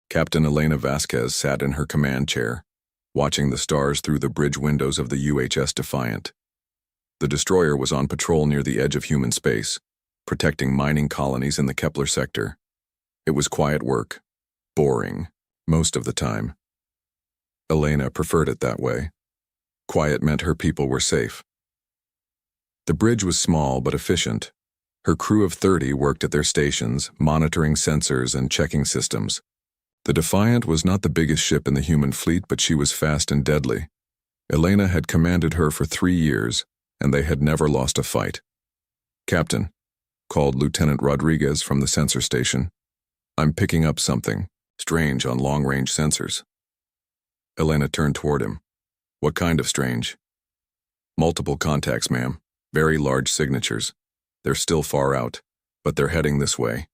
Captain Elena Vasquez sat in her command chair, watching the stars through the bridge windows of the UHS Defiant. The destroyer was on patrol near the edge of human space, protecting mining colonies in the Kepler sector. It was quiet work, boring, most of the time. Elena preferred it that way. Quiet meant her people were safe. The bridge was small but efficient. Her crew of 30 worked at their stations, monitoring sensors and checking systems. The Defiant was not the biggest ship in the human fleet, but she was fast and deadly. Elena had commanded her for 3 years, and they had never lost a fight. "Captain," called Lieutenant Rodriguez from the sensor station, "I'm picking up something strange on long-range sensors." Elena turned toward him. "What kind of strange?" "Multiple contacts, ma'am. Very large signatures. They're still far out, but they're heading this way."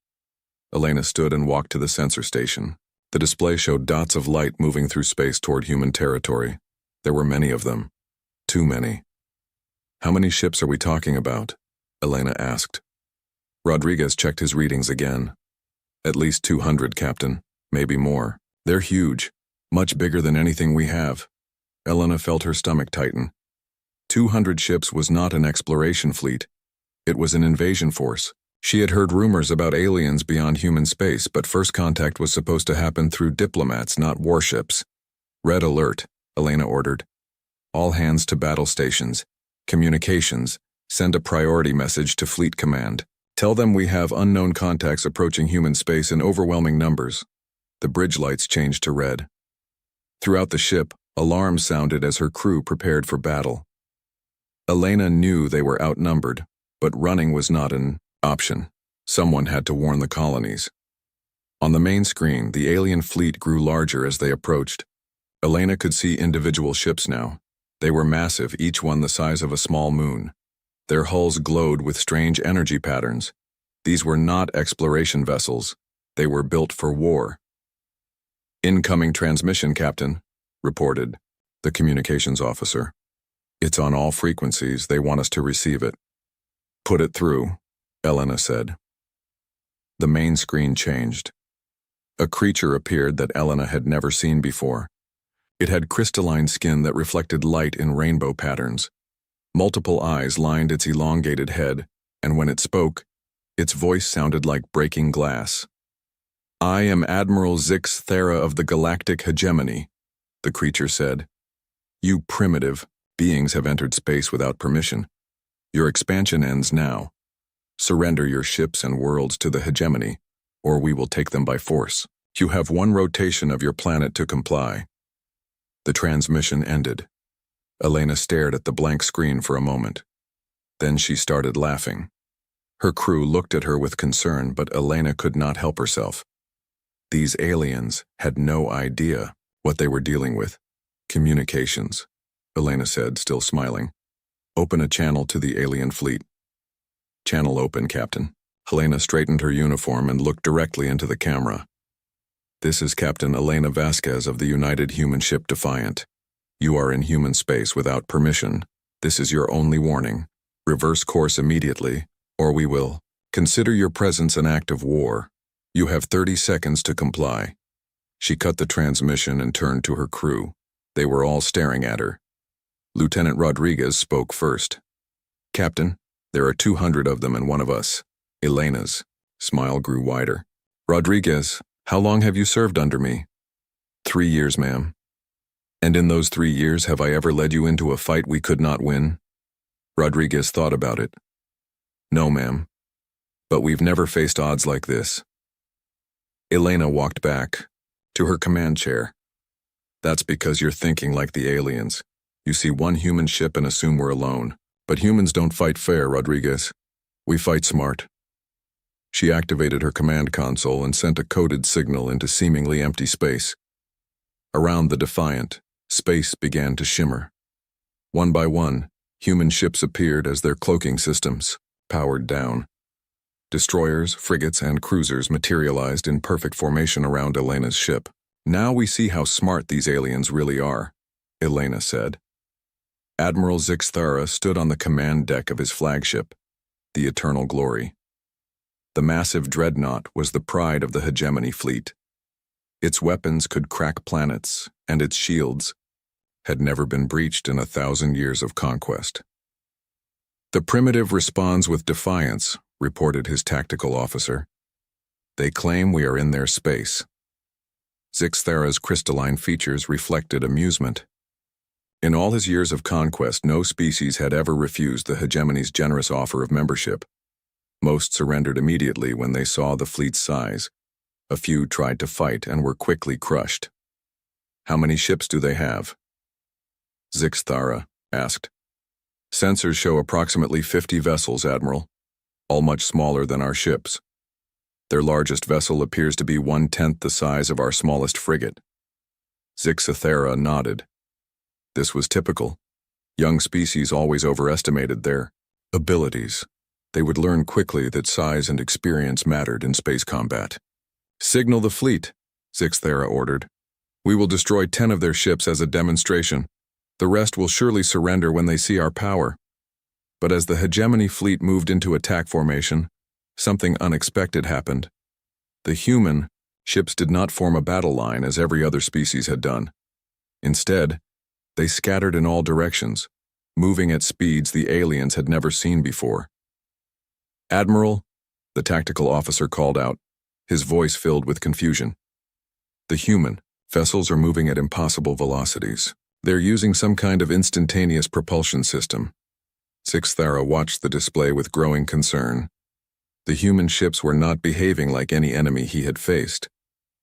Elena stood and walked to the sensor station. The display showed dots of light moving through space toward human territory. There were many of them. Too many. "How many ships are we talking about?" Elena asked. Rodriguez checked his readings again. "At least 200, Captain. Maybe more. They're huge. Much bigger than anything we have." Elena felt her stomach tighten. 200 ships was not an exploration fleet. It was an invasion force. She had heard rumors about aliens beyond human space, but first contact was supposed to happen through diplomats, not warships. "Red alert," Elena ordered. "All hands to battle stations. Communications. Send a priority message to Fleet Command. Tell them we have unknown contacts approaching human space in overwhelming numbers." The bridge lights changed to red. Throughout the ship, alarms sounded as her crew prepared for battle. Elena knew they were outnumbered, but running was not an option. Someone had to warn the colonies. On the main screen, the alien fleet grew larger as they approached. Elena could see individual ships now. They were massive, each one the size of a small moon. Their hulls glowed with strange energy patterns. These were not exploration vessels. They were built for war. "Incoming transmission, Captain," reported the communications officer. "It's on all frequencies. They want us to receive it." "Put it through," Elena said. The main screen changed. A creature appeared that Elena had never seen before. It had crystalline skin that reflected light in rainbow patterns. Multiple eyes lined its elongated head, and when it spoke, its voice sounded like breaking glass. "I am Admiral Zix Thera of the Galactic Hegemony," the creature said. "You primitive beings have entered space without permission. Your expansion ends now. Surrender your ships and worlds to the hegemony, or we will take them by force. You have 1 rotation of your planet to comply." The transmission ended. Elena stared at the blank screen for a moment. Then she started laughing. Her crew looked at her with concern, but Elena could not help herself. These aliens had no idea what they were dealing with. "Communications," Elena said, still smiling. "Open a channel to the alien fleet." "Channel open, Captain." Elena straightened her uniform and looked directly into the camera. "This is Captain Elena Vasquez of the United Human Ship Defiant. You are in human space without permission. This is your only warning. Reverse course immediately, or we will consider your presence an act of war. You have 30 seconds to comply." She cut the transmission and turned to her crew. They were all staring at her. Lieutenant Rodriguez spoke first. "Captain, there are 200 of them and one of us." Elena's smile grew wider. "Rodriguez, how long have you served under me?" 3 years, ma'am." "And in those 3 years, have I ever led you into a fight we could not win?" Rodriguez thought about it. "No, ma'am. But we've never faced odds like this." Elena walked back to her command chair. "That's because you're thinking like the aliens. You see one human ship and assume we're alone. But humans don't fight fair, Rodriguez. We fight smart." She activated her command console and sent a coded signal into seemingly empty space. Around the Defiant, space began to shimmer. One by one, human ships appeared as their cloaking systems powered down. Destroyers, frigates, and cruisers materialized in perfect formation around Elena's ship. "Now we see how smart these aliens really are," Elena said. Admiral Zix Thera stood on the command deck of his flagship, the Eternal Glory. The massive dreadnought was the pride of the Hegemony fleet. Its weapons could crack planets, and its shields had never been breached in 1,000 years of conquest. The primitive responds with defiance, reported his tactical officer. They claim we are in their space. Zixthera's crystalline features reflected amusement. In all his years of conquest, no species had ever refused the hegemony's generous offer of membership. Most surrendered immediately when they saw the fleet's size. A few tried to fight and were quickly crushed. How many ships do they have? Zixthera asked. Sensors show approximately 50 vessels, Admiral, all much smaller than our ships. Their largest vessel appears to be 1/10 the size of our smallest frigate. Zixthera nodded. This was typical. Young species always overestimated their abilities. They would learn quickly that size and experience mattered in space combat. Signal the fleet, Zixthera ordered. We will destroy 10 of their ships as a demonstration. The rest will surely surrender when they see our power. But as the hegemony fleet moved into attack formation, something unexpected happened. The human ships did not form a battle line as every other species had done. Instead, they scattered in all directions, moving at speeds the aliens had never seen before. Admiral, the tactical officer called out, his voice filled with confusion. The human vessels are moving at impossible velocities. They're using some kind of instantaneous propulsion system. Zixthera watched the display with growing concern. The human ships were not behaving like any enemy he had faced.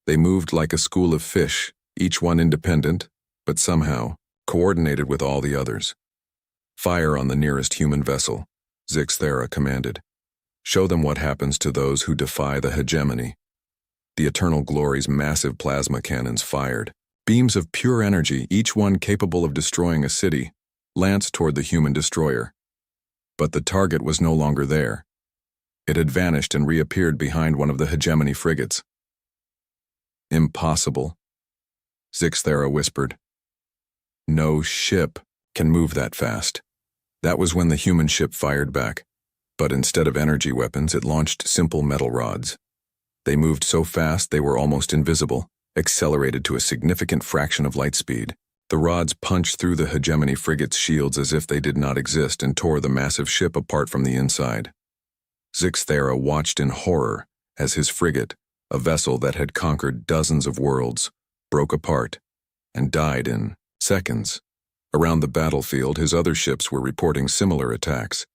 They moved like a school of fish, each one independent, but somehow coordinated with all the others. Fire on the nearest human vessel, Zixthera commanded. Show them what happens to those who defy the hegemony. The Eternal Glory's massive plasma cannons fired. Beams of pure energy, each one capable of destroying a city, lanced toward the human destroyer. But the target was no longer there. It had vanished and reappeared behind one of the hegemony frigates. Impossible, Zixthera whispered. No ship can move that fast. That was when the human ship fired back. But instead of energy weapons, it launched simple metal rods. They moved so fast they were almost invisible, accelerated to a significant fraction of light speed. The rods punched through the hegemony frigate's shields as if they did not exist and tore the massive ship apart from the inside. Zixthera watched in horror as his frigate, a vessel that had conquered dozens of worlds, broke apart and died in seconds. Around the battlefield, his other ships were reporting similar attacks.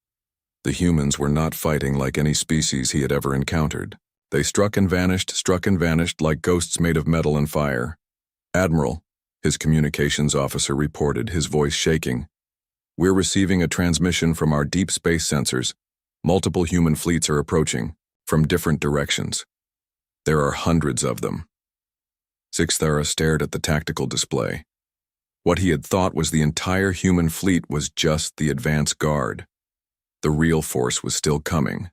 The humans were not fighting like any species he had ever encountered. They struck and vanished like ghosts made of metal and fire. Admiral, his communications officer reported, his voice shaking. We're receiving a transmission from our deep space sensors. Multiple human fleets are approaching, from different directions. There are hundreds of them. Zixthera stared at the tactical display. What he had thought was the entire human fleet was just the advance guard. The real force was still coming.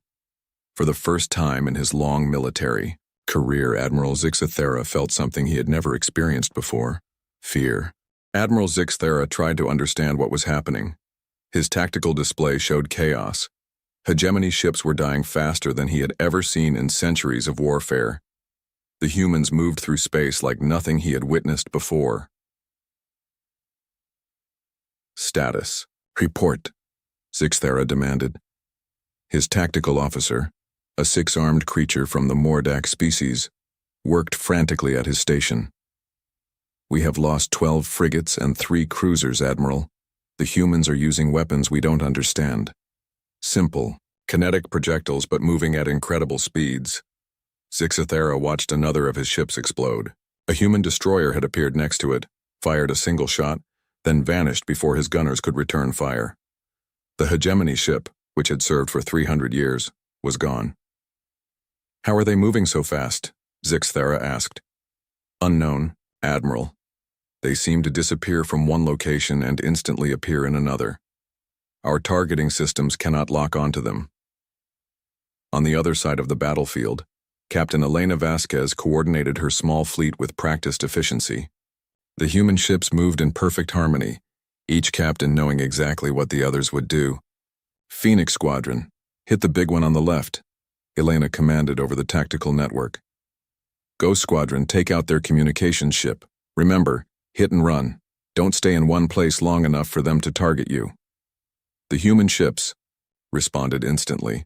For the first time in his long military career, Admiral Zixthera felt something he had never experienced before: fear. Admiral Zixthera tried to understand what was happening. His tactical display showed chaos. Hegemony ships were dying faster than he had ever seen in centuries of warfare. The humans moved through space like nothing he had witnessed before. Status. Report, Zixthera demanded. His tactical officer, a six-armed creature from the Mordak species, worked frantically at his station. We have lost 12 frigates and 3 cruisers, Admiral. The humans are using weapons we don't understand. Simple, kinetic projectiles but moving at incredible speeds. Zixthera watched another of his ships explode. A human destroyer had appeared next to it, fired a single shot, then vanished before his gunners could return fire. The hegemony ship, which had served for 300 years, was gone. How are they moving so fast? Zixthera asked. Unknown, Admiral. They seem to disappear from one location and instantly appear in another. Our targeting systems cannot lock onto them. On the other side of the battlefield, Captain Elena Vasquez coordinated her small fleet with practiced efficiency. The human ships moved in perfect harmony, each captain knowing exactly what the others would do. Phoenix Squadron, hit the big one on the left, Elena commanded over the tactical network. Ghost Squadron, take out their communications ship. Remember, hit and run. Don't stay in one place long enough for them to target you. The human ships responded instantly.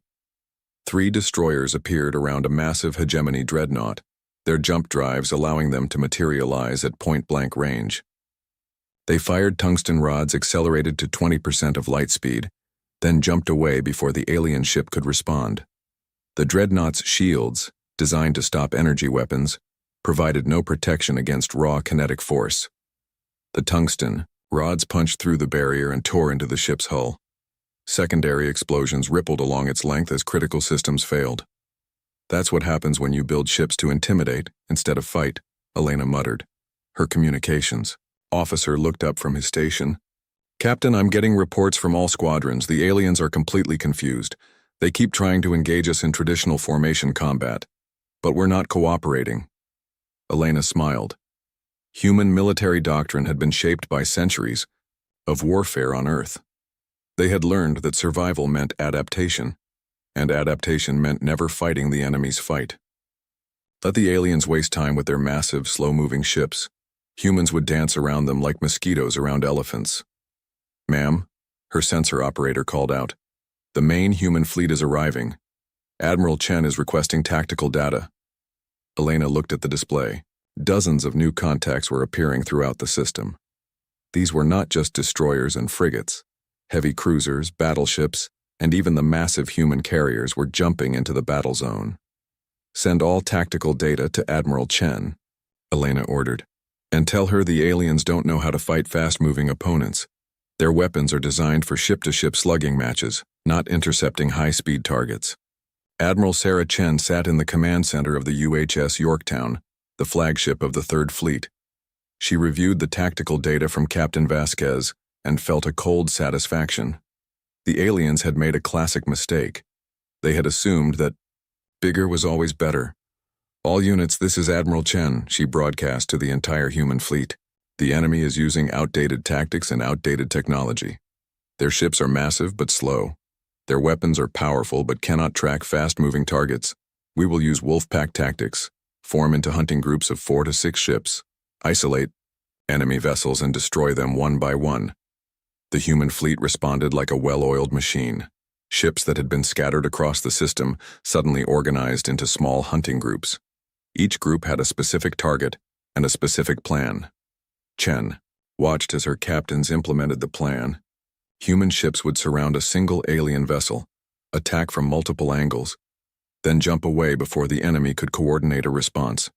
3 destroyers appeared around a massive hegemony dreadnought, their jump drives allowing them to materialize at point-blank range. They fired tungsten rods accelerated to 20% of light speed, then jumped away before the alien ship could respond. The dreadnought's shields, designed to stop energy weapons, provided no protection against raw kinetic force. The tungsten rods punched through the barrier and tore into the ship's hull. Secondary explosions rippled along its length as critical systems failed. That's what happens when you build ships to intimidate instead of fight, Elena muttered. Her communications officer looked up from his station. Captain, I'm getting reports from all squadrons. The aliens are completely confused. They keep trying to engage us in traditional formation combat, but we're not cooperating. Elena smiled. Human military doctrine had been shaped by centuries of warfare on Earth. They had learned that survival meant adaptation, and adaptation meant never fighting the enemy's fight. Let the aliens waste time with their massive, slow-moving ships. Humans would dance around them like mosquitoes around elephants. Ma'am, her sensor operator called out. The main human fleet is arriving. Admiral Chen is requesting tactical data. Elena looked at the display. Dozens of new contacts were appearing throughout the system. These were not just destroyers and frigates. Heavy cruisers, battleships, and even the massive human carriers were jumping into the battle zone. Send all tactical data to Admiral Chen, Elena ordered, and tell her the aliens don't know how to fight fast-moving opponents. Their weapons are designed for ship-to-ship slugging matches, not intercepting high-speed targets. Admiral Sarah Chen sat in the command center of the UHS Yorktown, the flagship of the Third Fleet. She reviewed the tactical data from Captain Vasquez and felt a cold satisfaction. The aliens had made a classic mistake. They had assumed that bigger was always better. All units, this is Admiral Chen, she broadcast to the entire human fleet. The enemy is using outdated tactics and outdated technology. Their ships are massive but slow. Their weapons are powerful but cannot track fast-moving targets. We will use wolf-pack tactics, form into hunting groups of 4 to 6 ships, isolate enemy vessels and destroy them one by one. The human fleet responded like a well-oiled machine. Ships that had been scattered across the system suddenly organized into small hunting groups. Each group had a specific target and a specific plan. Chen watched as her captains implemented the plan. Human ships would surround a single alien vessel, attack from multiple angles, then jump away before the enemy could coordinate a response.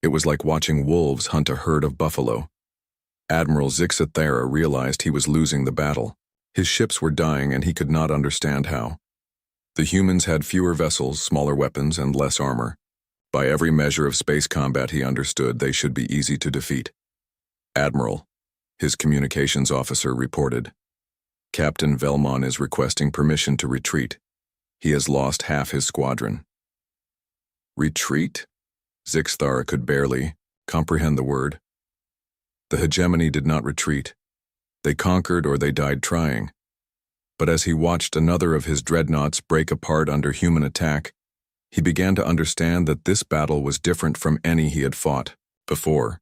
It was like watching wolves hunt a herd of buffalo. Admiral Zixathera realized he was losing the battle. His ships were dying and he could not understand how. The humans had fewer vessels, smaller weapons, and less armor. By every measure of space combat he understood, they should be easy to defeat. Admiral, his communications officer reported. Captain Velmon is requesting permission to retreat. He has lost half his squadron. Retreat? Zixthara could barely comprehend the word. The hegemony did not retreat. They conquered or they died trying. But as he watched another of his dreadnoughts break apart under human attack, he began to understand that this battle was different from any he had fought before.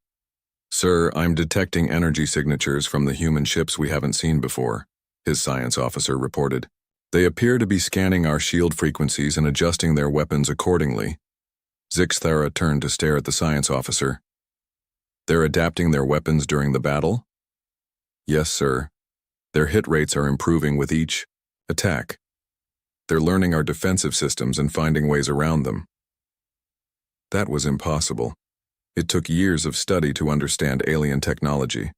Sir, I'm detecting energy signatures from the human ships we haven't seen before, his science officer reported. They appear to be scanning our shield frequencies and adjusting their weapons accordingly. Zixthara turned to stare at the science officer. They're adapting their weapons during the battle? Yes, sir. Their hit rates are improving with each attack. They're learning our defensive systems and finding ways around them. That was impossible. It took years of study to understand alien technology.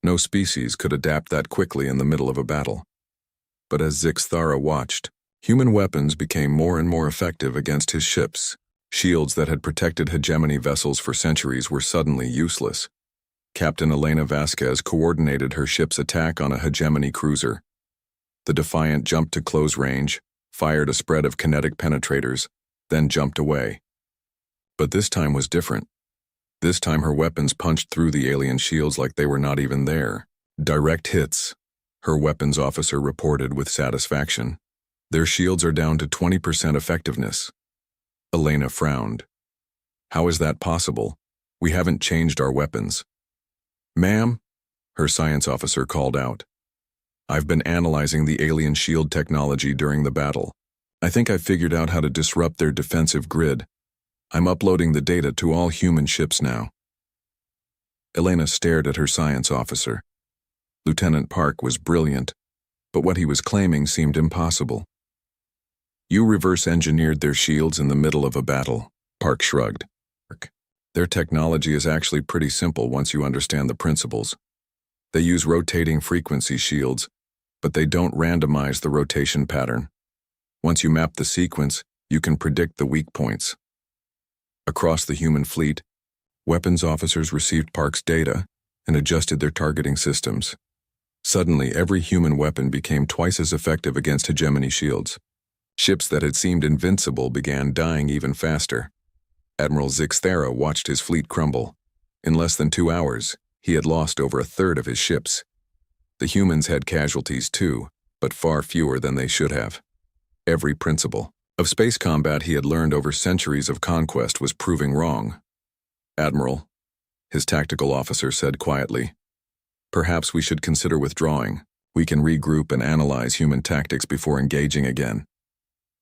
No species could adapt that quickly in the middle of a battle. But as Zixthara watched, human weapons became more and more effective against his ships. Shields that had protected hegemony vessels for centuries were suddenly useless. Captain Elena Vasquez coordinated her ship's attack on a hegemony cruiser. The Defiant jumped to close range, fired a spread of kinetic penetrators, then jumped away. But this time was different. This time her weapons punched through the alien shields like they were not even there. Direct hits, her weapons officer reported with satisfaction. Their shields are down to 20% effectiveness. Elena frowned. How is that possible? We haven't changed our weapons. Ma'am, her science officer called out. I've been analyzing the alien shield technology during the battle. I think I figured out how to disrupt their defensive grid. I'm uploading the data to all human ships now. Elena stared at her science officer. Lieutenant Park was brilliant, but what he was claiming seemed impossible. You reverse-engineered their shields in the middle of a battle, Park shrugged. Their technology is actually pretty simple once you understand the principles. They use rotating frequency shields, but they don't randomize the rotation pattern. Once you map the sequence, you can predict the weak points. Across the human fleet, weapons officers received Park's data and adjusted their targeting systems. Suddenly, every human weapon became twice as effective against hegemony shields. Ships that had seemed invincible began dying even faster. Admiral Zixthera watched his fleet crumble. In less than 2 hours, he had lost over a third of his ships. The humans had casualties too, but far fewer than they should have. Every principle of space combat he had learned over centuries of conquest was proving wrong. Admiral, his tactical officer said quietly, perhaps we should consider withdrawing. We can regroup and analyze human tactics before engaging again.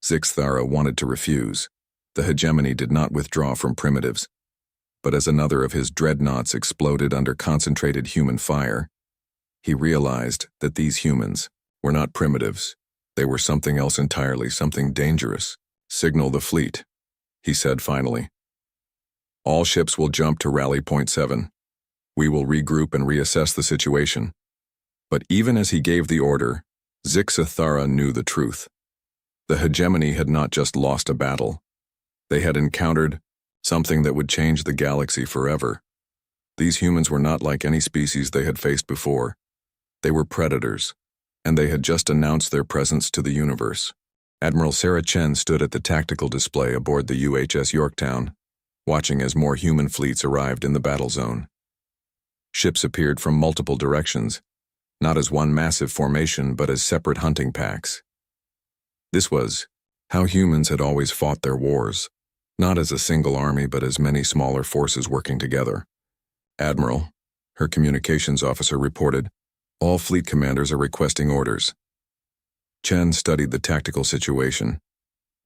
Zixthara wanted to refuse. The hegemony did not withdraw from primitives. But as another of his dreadnoughts exploded under concentrated human fire, he realized that these humans were not primitives. They were something else entirely, something dangerous. Signal the fleet, he said finally. All ships will jump to rally point 7. We will regroup and reassess the situation. But even as he gave the order, Zixthara knew the truth. The hegemony had not just lost a battle. They had encountered something that would change the galaxy forever. These humans were not like any species they had faced before. They were predators, and they had just announced their presence to the universe. Admiral Sarah Chen stood at the tactical display aboard the UHS Yorktown, watching as more human fleets arrived in the battle zone. Ships appeared from multiple directions, not as one massive formation but as separate hunting packs. This was how humans had always fought their wars, not as a single army but as many smaller forces working together. Admiral, her communications officer reported, all fleet commanders are requesting orders. Chen studied the tactical situation.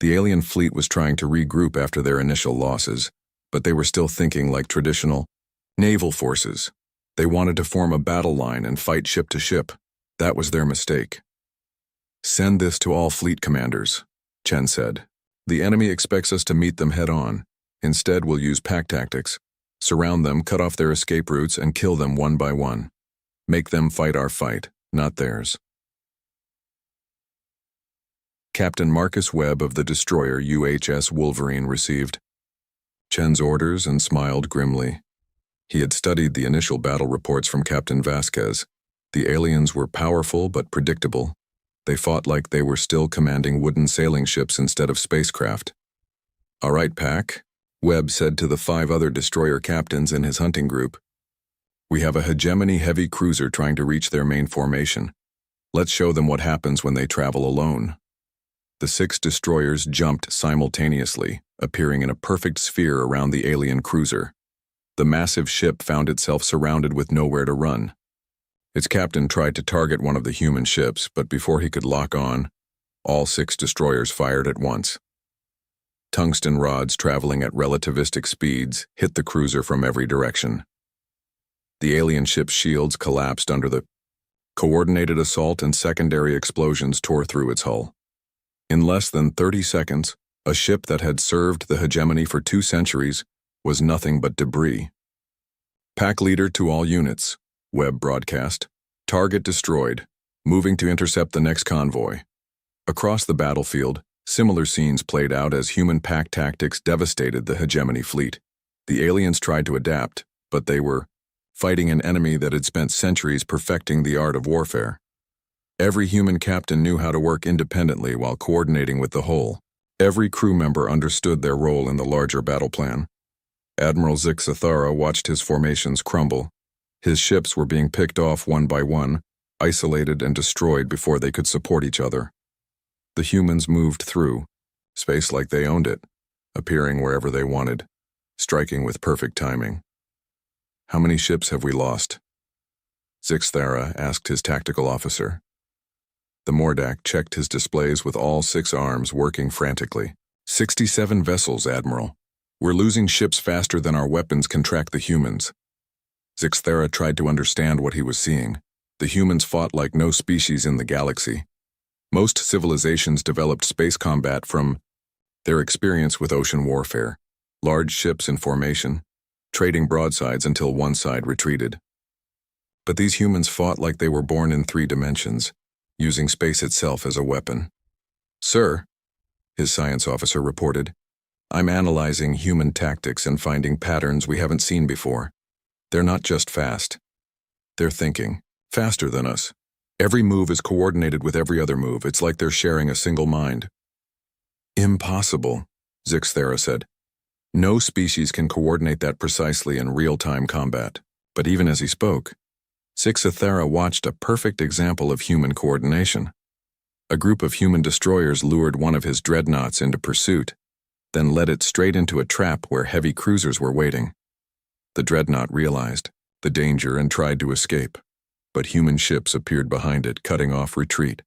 The alien fleet was trying to regroup after their initial losses, but they were still thinking like traditional naval forces. They wanted to form a battle line and fight ship to ship. That was their mistake. Send this to all fleet commanders, Chen said. The enemy expects us to meet them head-on. Instead, we'll use pack tactics. Surround them, cut off their escape routes, and kill them one by one. Make them fight our fight, not theirs. Captain Marcus Webb of the destroyer UHS Wolverine received Chen's orders and smiled grimly. He had studied the initial battle reports from Captain Vasquez. The aliens were powerful but predictable. They fought like they were still commanding wooden sailing ships instead of spacecraft. All right, Pack, Webb said to the 5 other destroyer captains in his hunting group. We have a hegemony heavy cruiser trying to reach their main formation. Let's show them what happens when they travel alone. The 6 destroyers jumped simultaneously, appearing in a perfect sphere around the alien cruiser. The massive ship found itself surrounded with nowhere to run. Its captain tried to target one of the human ships, but before he could lock on, all 6 destroyers fired at once. Tungsten rods traveling at relativistic speeds hit the cruiser from every direction. The alien ship's shields collapsed under the coordinated assault, and secondary explosions tore through its hull. In less than 30 seconds, a ship that had served the hegemony for 2 centuries was nothing but debris. Pack leader to all units, Webb broadcast. Target destroyed. Moving to intercept the next convoy. Across the battlefield, similar scenes played out as human pack tactics devastated the hegemony fleet. The aliens tried to adapt, but they were fighting an enemy that had spent centuries perfecting the art of warfare. Every human captain knew how to work independently while coordinating with the whole. Every crew member understood their role in the larger battle plan. Admiral Zixthara watched his formations crumble. His ships were being picked off one by one, isolated and destroyed before they could support each other. The humans moved through, space like they owned it, appearing wherever they wanted. striking with perfect timing. "How many ships have we lost?" Zixthara asked his tactical officer. The Mordak checked his displays with all 6 arms working frantically. 67 vessels, Admiral. We're losing ships faster than our weapons can track the humans." Zixthara tried to understand what he was seeing. The humans fought like no species in the galaxy. Most civilizations developed space combat from their experience with ocean warfare, large ships in formation, trading broadsides until one side retreated. But these humans fought like they were born in 3 dimensions, using space itself as a weapon. "Sir," his science officer reported, "I'm analyzing human tactics and finding patterns we haven't seen before. They're not just fast. They're thinking, faster than us. Every move is coordinated with every other move. It's like they're sharing a single mind." "Impossible," Zixthara said. "No species can coordinate that precisely in real-time combat." But even as he spoke, Zixthara watched a perfect example of human coordination. A group of human destroyers lured one of his dreadnoughts into pursuit, then led it straight into a trap where heavy cruisers were waiting. The dreadnought realized the danger and tried to escape, but human ships appeared behind it, cutting off retreat.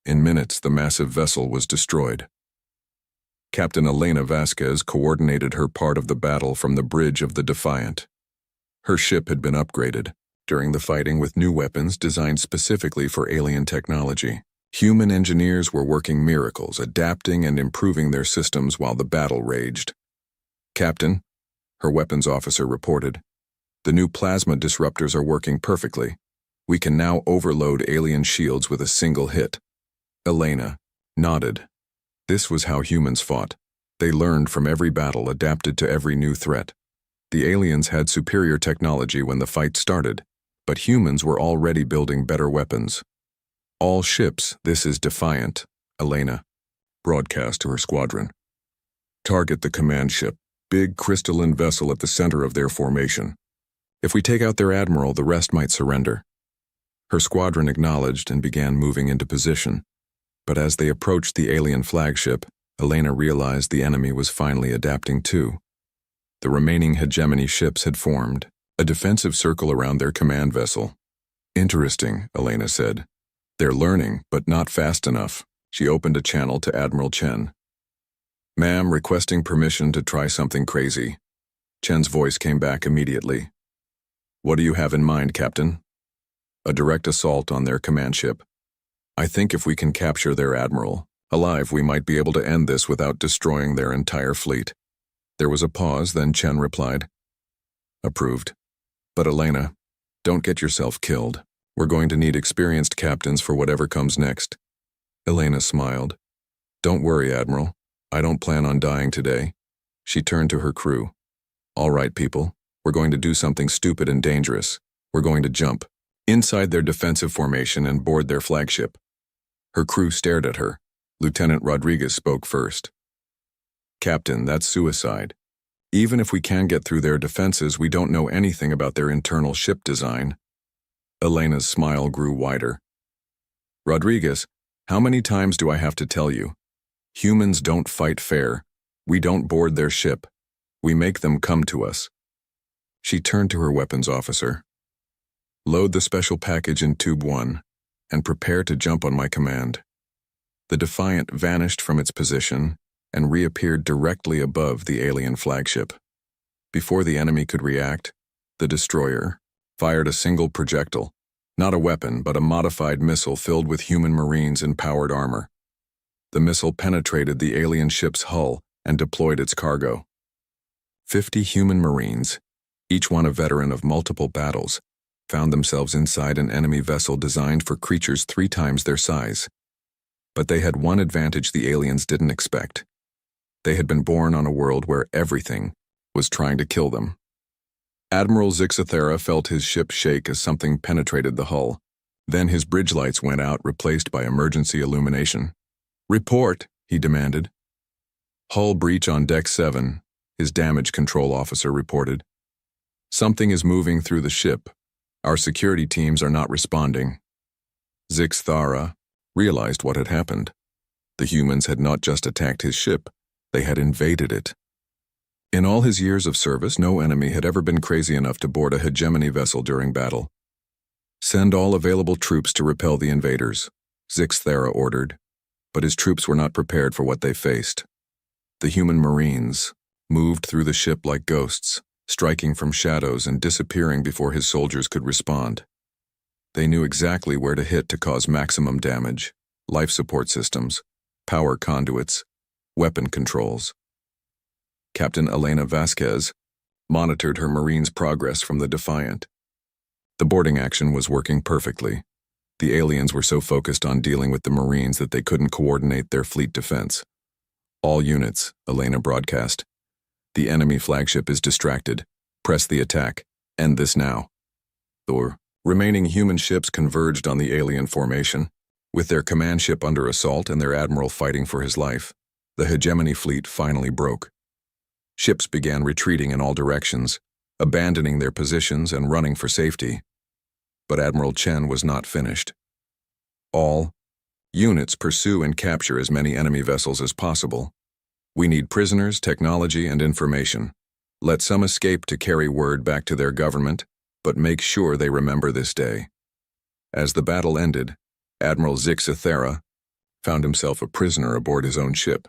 In minutes, the massive vessel was destroyed. Captain Elena Vasquez coordinated her part of the battle from the bridge of the Defiant. Her ship had been upgraded during the fighting with new weapons designed specifically for alien technology. Human engineers were working miracles, adapting and improving their systems while the battle raged. "Captain," her weapons officer reported, "the new plasma disruptors are working perfectly. We can now overload alien shields with a single hit." Elena nodded. This was how humans fought. They learned from every battle, adapted to every new threat. The aliens had superior technology when the fight started, but humans were already building better weapons. "All ships, this is Defiant," Elena broadcast to her squadron. "Target the command ship, big crystalline vessel at the center of their formation. If we take out their admiral, the rest might surrender." Her squadron acknowledged and began moving into position. But as they approached the alien flagship, Elena realized the enemy was finally adapting too. The remaining hegemony ships had formed a defensive circle around their command vessel. "Interesting," Elena said. "They're learning, but not fast enough." She opened a channel to Admiral Chen. "Ma'am, requesting permission to try something crazy." Chen's voice came back immediately. "What do you have in mind, Captain?" "A direct assault on their command ship. I think if we can capture their admiral alive, we might be able to end this without destroying their entire fleet." There was a pause, then Chen replied, "Approved. But Elena, don't get yourself killed. We're going to need experienced captains for whatever comes next." Elena smiled. "Don't worry, Admiral. I don't plan on dying today." She turned to her crew. "All right, people. We're going to do something stupid and dangerous. We're going to jump inside their defensive formation and board their flagship." Her crew stared at her. Lieutenant Rodriguez spoke first. "Captain, that's suicide. Even if we can get through their defenses, we don't know anything about their internal ship design." Elena's smile grew wider. "Rodriguez, how many times do I have to tell you? Humans don't fight fair. We don't board their ship. We make them come to us." She turned to her weapons officer. "Load the special package in Tube 1 and prepare to jump on my command." The Defiant vanished from its position and reappeared directly above the alien flagship. Before the enemy could react, the destroyer fired a single projectile, not a weapon, but a modified missile filled with human marines in powered armor. The missile penetrated the alien ship's hull and deployed its cargo. 50 human marines, each one a veteran of multiple battles, found themselves inside an enemy vessel designed for creatures 3 times their size. But they had one advantage the aliens didn't expect. They had been born on a world where everything was trying to kill them. Admiral Zixthara felt his ship shake as something penetrated the hull. Then his bridge lights went out, replaced by emergency illumination. "Report," he demanded. "Hull breach on Deck 7, his damage control officer reported. "Something is moving through the ship. Our security teams are not responding." Zixthara realized what had happened. The humans had not just attacked his ship, they had invaded it. In all his years of service, no enemy had ever been crazy enough to board a hegemony vessel during battle. Send all available troops to repel the invaders, Zixthera ordered, but his troops were not prepared for what they faced. The human Marines moved through the ship like ghosts, striking from shadows and disappearing before his soldiers could respond. They knew exactly where to hit to cause maximum damage: life support systems, power conduits, weapon controls. Captain Elena Vasquez monitored her Marines' progress from the Defiant. The boarding action was working perfectly. The aliens were so focused on dealing with the Marines that they couldn't coordinate their fleet defense. All units, Elena broadcast. The enemy flagship is distracted. Press the attack. End this now. The remaining human ships converged on the alien formation. With their command ship under assault and their admiral fighting for his life, the hegemony fleet finally broke. Ships began retreating in all directions, abandoning their positions and running for safety. But Admiral Chen was not finished. All units pursue and capture as many enemy vessels as possible. We need prisoners, technology, and information. Let some escape to carry word back to their government, but make sure they remember this day. As the battle ended, Admiral Zixthera found himself a prisoner aboard his own ship.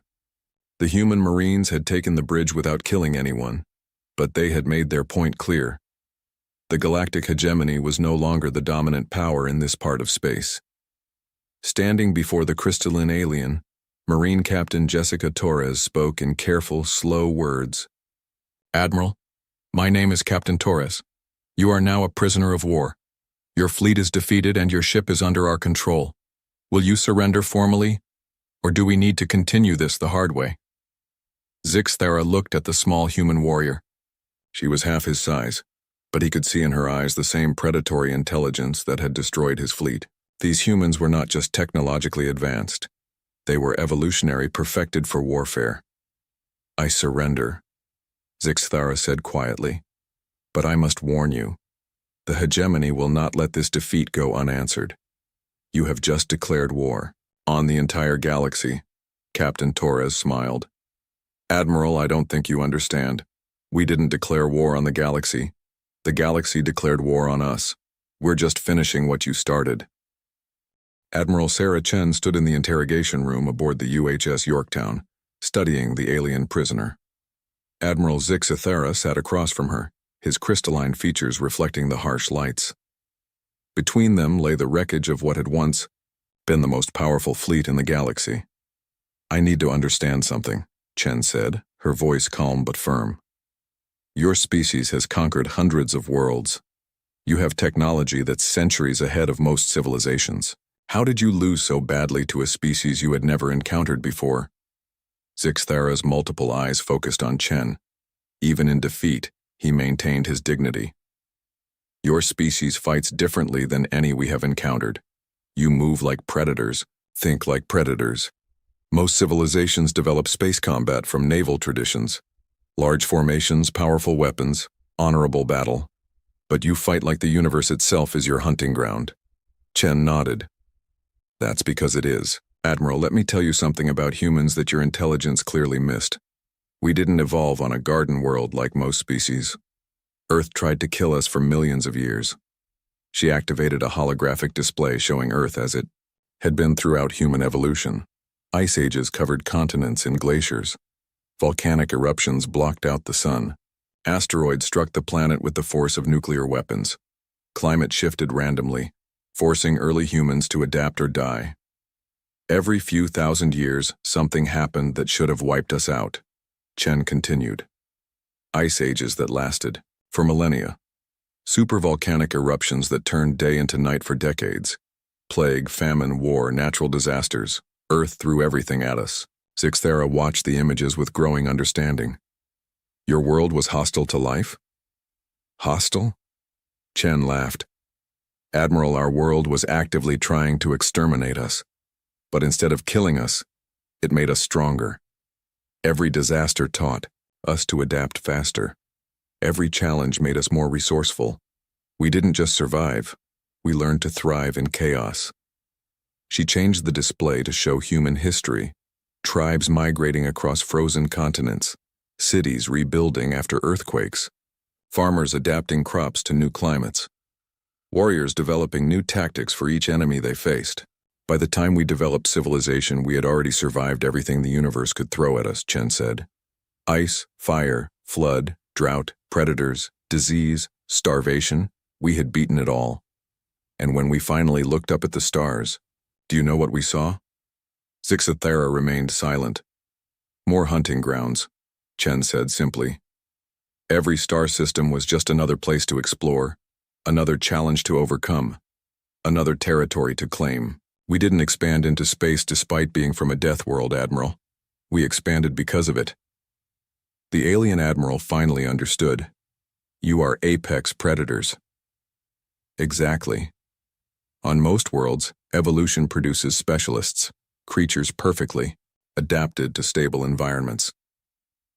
The human Marines had taken the bridge without killing anyone, but they had made their point clear. The galactic hegemony was no longer the dominant power in this part of space. Standing before the crystalline alien, Marine Captain Jessica Torres spoke in careful, slow words. "Admiral, my name is Captain Torres. You are now a prisoner of war. Your fleet is defeated and your ship is under our control. Will you surrender formally, or do we need to continue this the hard way?" Zixthera looked at the small human warrior. She was half his size, but he could see in her eyes the same predatory intelligence that had destroyed his fleet. These humans were not just technologically advanced. They were evolutionary, perfected for warfare. "I surrender," Zixthera said quietly. "But I must warn you. The hegemony will not let this defeat go unanswered. You have just declared war on the entire galaxy." Captain Torres smiled. "Admiral, I don't think you understand. We didn't declare war on the galaxy. The galaxy declared war on us. We're just finishing what you started." Admiral Sarah Chen stood in the interrogation room aboard the UHS Yorktown, studying the alien prisoner. Admiral Zixthera sat across from her, his crystalline features reflecting the harsh lights. Between them lay the wreckage of what had once been the most powerful fleet in the galaxy. "I need to understand something," Chen said, her voice calm but firm. "Your species has conquered hundreds of worlds. You have technology that's centuries ahead of most civilizations. How did you lose so badly to a species you had never encountered before?" Zixthera's multiple eyes focused on Chen. Even in defeat, he maintained his dignity. "Your species fights differently than any we have encountered. You move like predators, think like predators. Most civilizations develop space combat from naval traditions. Large formations, powerful weapons, honorable battle. But you fight like the universe itself is your hunting ground." Chen nodded. "That's because it is. Admiral, let me tell you something about humans that your intelligence clearly missed. We didn't evolve on a garden world like most species. Earth tried to kill us for millions of years." She activated a holographic display showing Earth as it had been throughout human evolution. Ice ages covered continents in glaciers. Volcanic eruptions blocked out the sun. Asteroids struck the planet with the force of nuclear weapons. Climate shifted randomly, forcing early humans to adapt or die. Every few thousand years, something happened that should have wiped us out. Chen continued. Ice ages that lasted for millennia. Supervolcanic eruptions that turned day into night for decades. Plague, famine, war, natural disasters. Earth threw everything at us. Zixthera watched the images with growing understanding. "Your world was hostile to life?" "Hostile?" Chen laughed. "Admiral, our world was actively trying to exterminate us. But instead of killing us, it made us stronger. Every disaster taught us to adapt faster. Every challenge made us more resourceful. We didn't just survive, we learned to thrive in chaos." She changed the display to show human history, tribes migrating across frozen continents, cities rebuilding after earthquakes, farmers adapting crops to new climates, warriors developing new tactics for each enemy they faced. By the time we developed civilization, we had already survived everything the universe could throw at us, Chen said. Ice, fire, flood, drought, predators, disease, starvation, we had beaten it all. And when we finally looked up at the stars, do you know what we saw? Zixathera remained silent. More hunting grounds, Chen said simply. Every star system was just another place to explore, another challenge to overcome, another territory to claim. We didn't expand into space despite being from a death world, Admiral. We expanded because of it. The alien admiral finally understood. You are apex predators. Exactly. On most worlds, evolution produces specialists, creatures perfectly adapted to stable environments.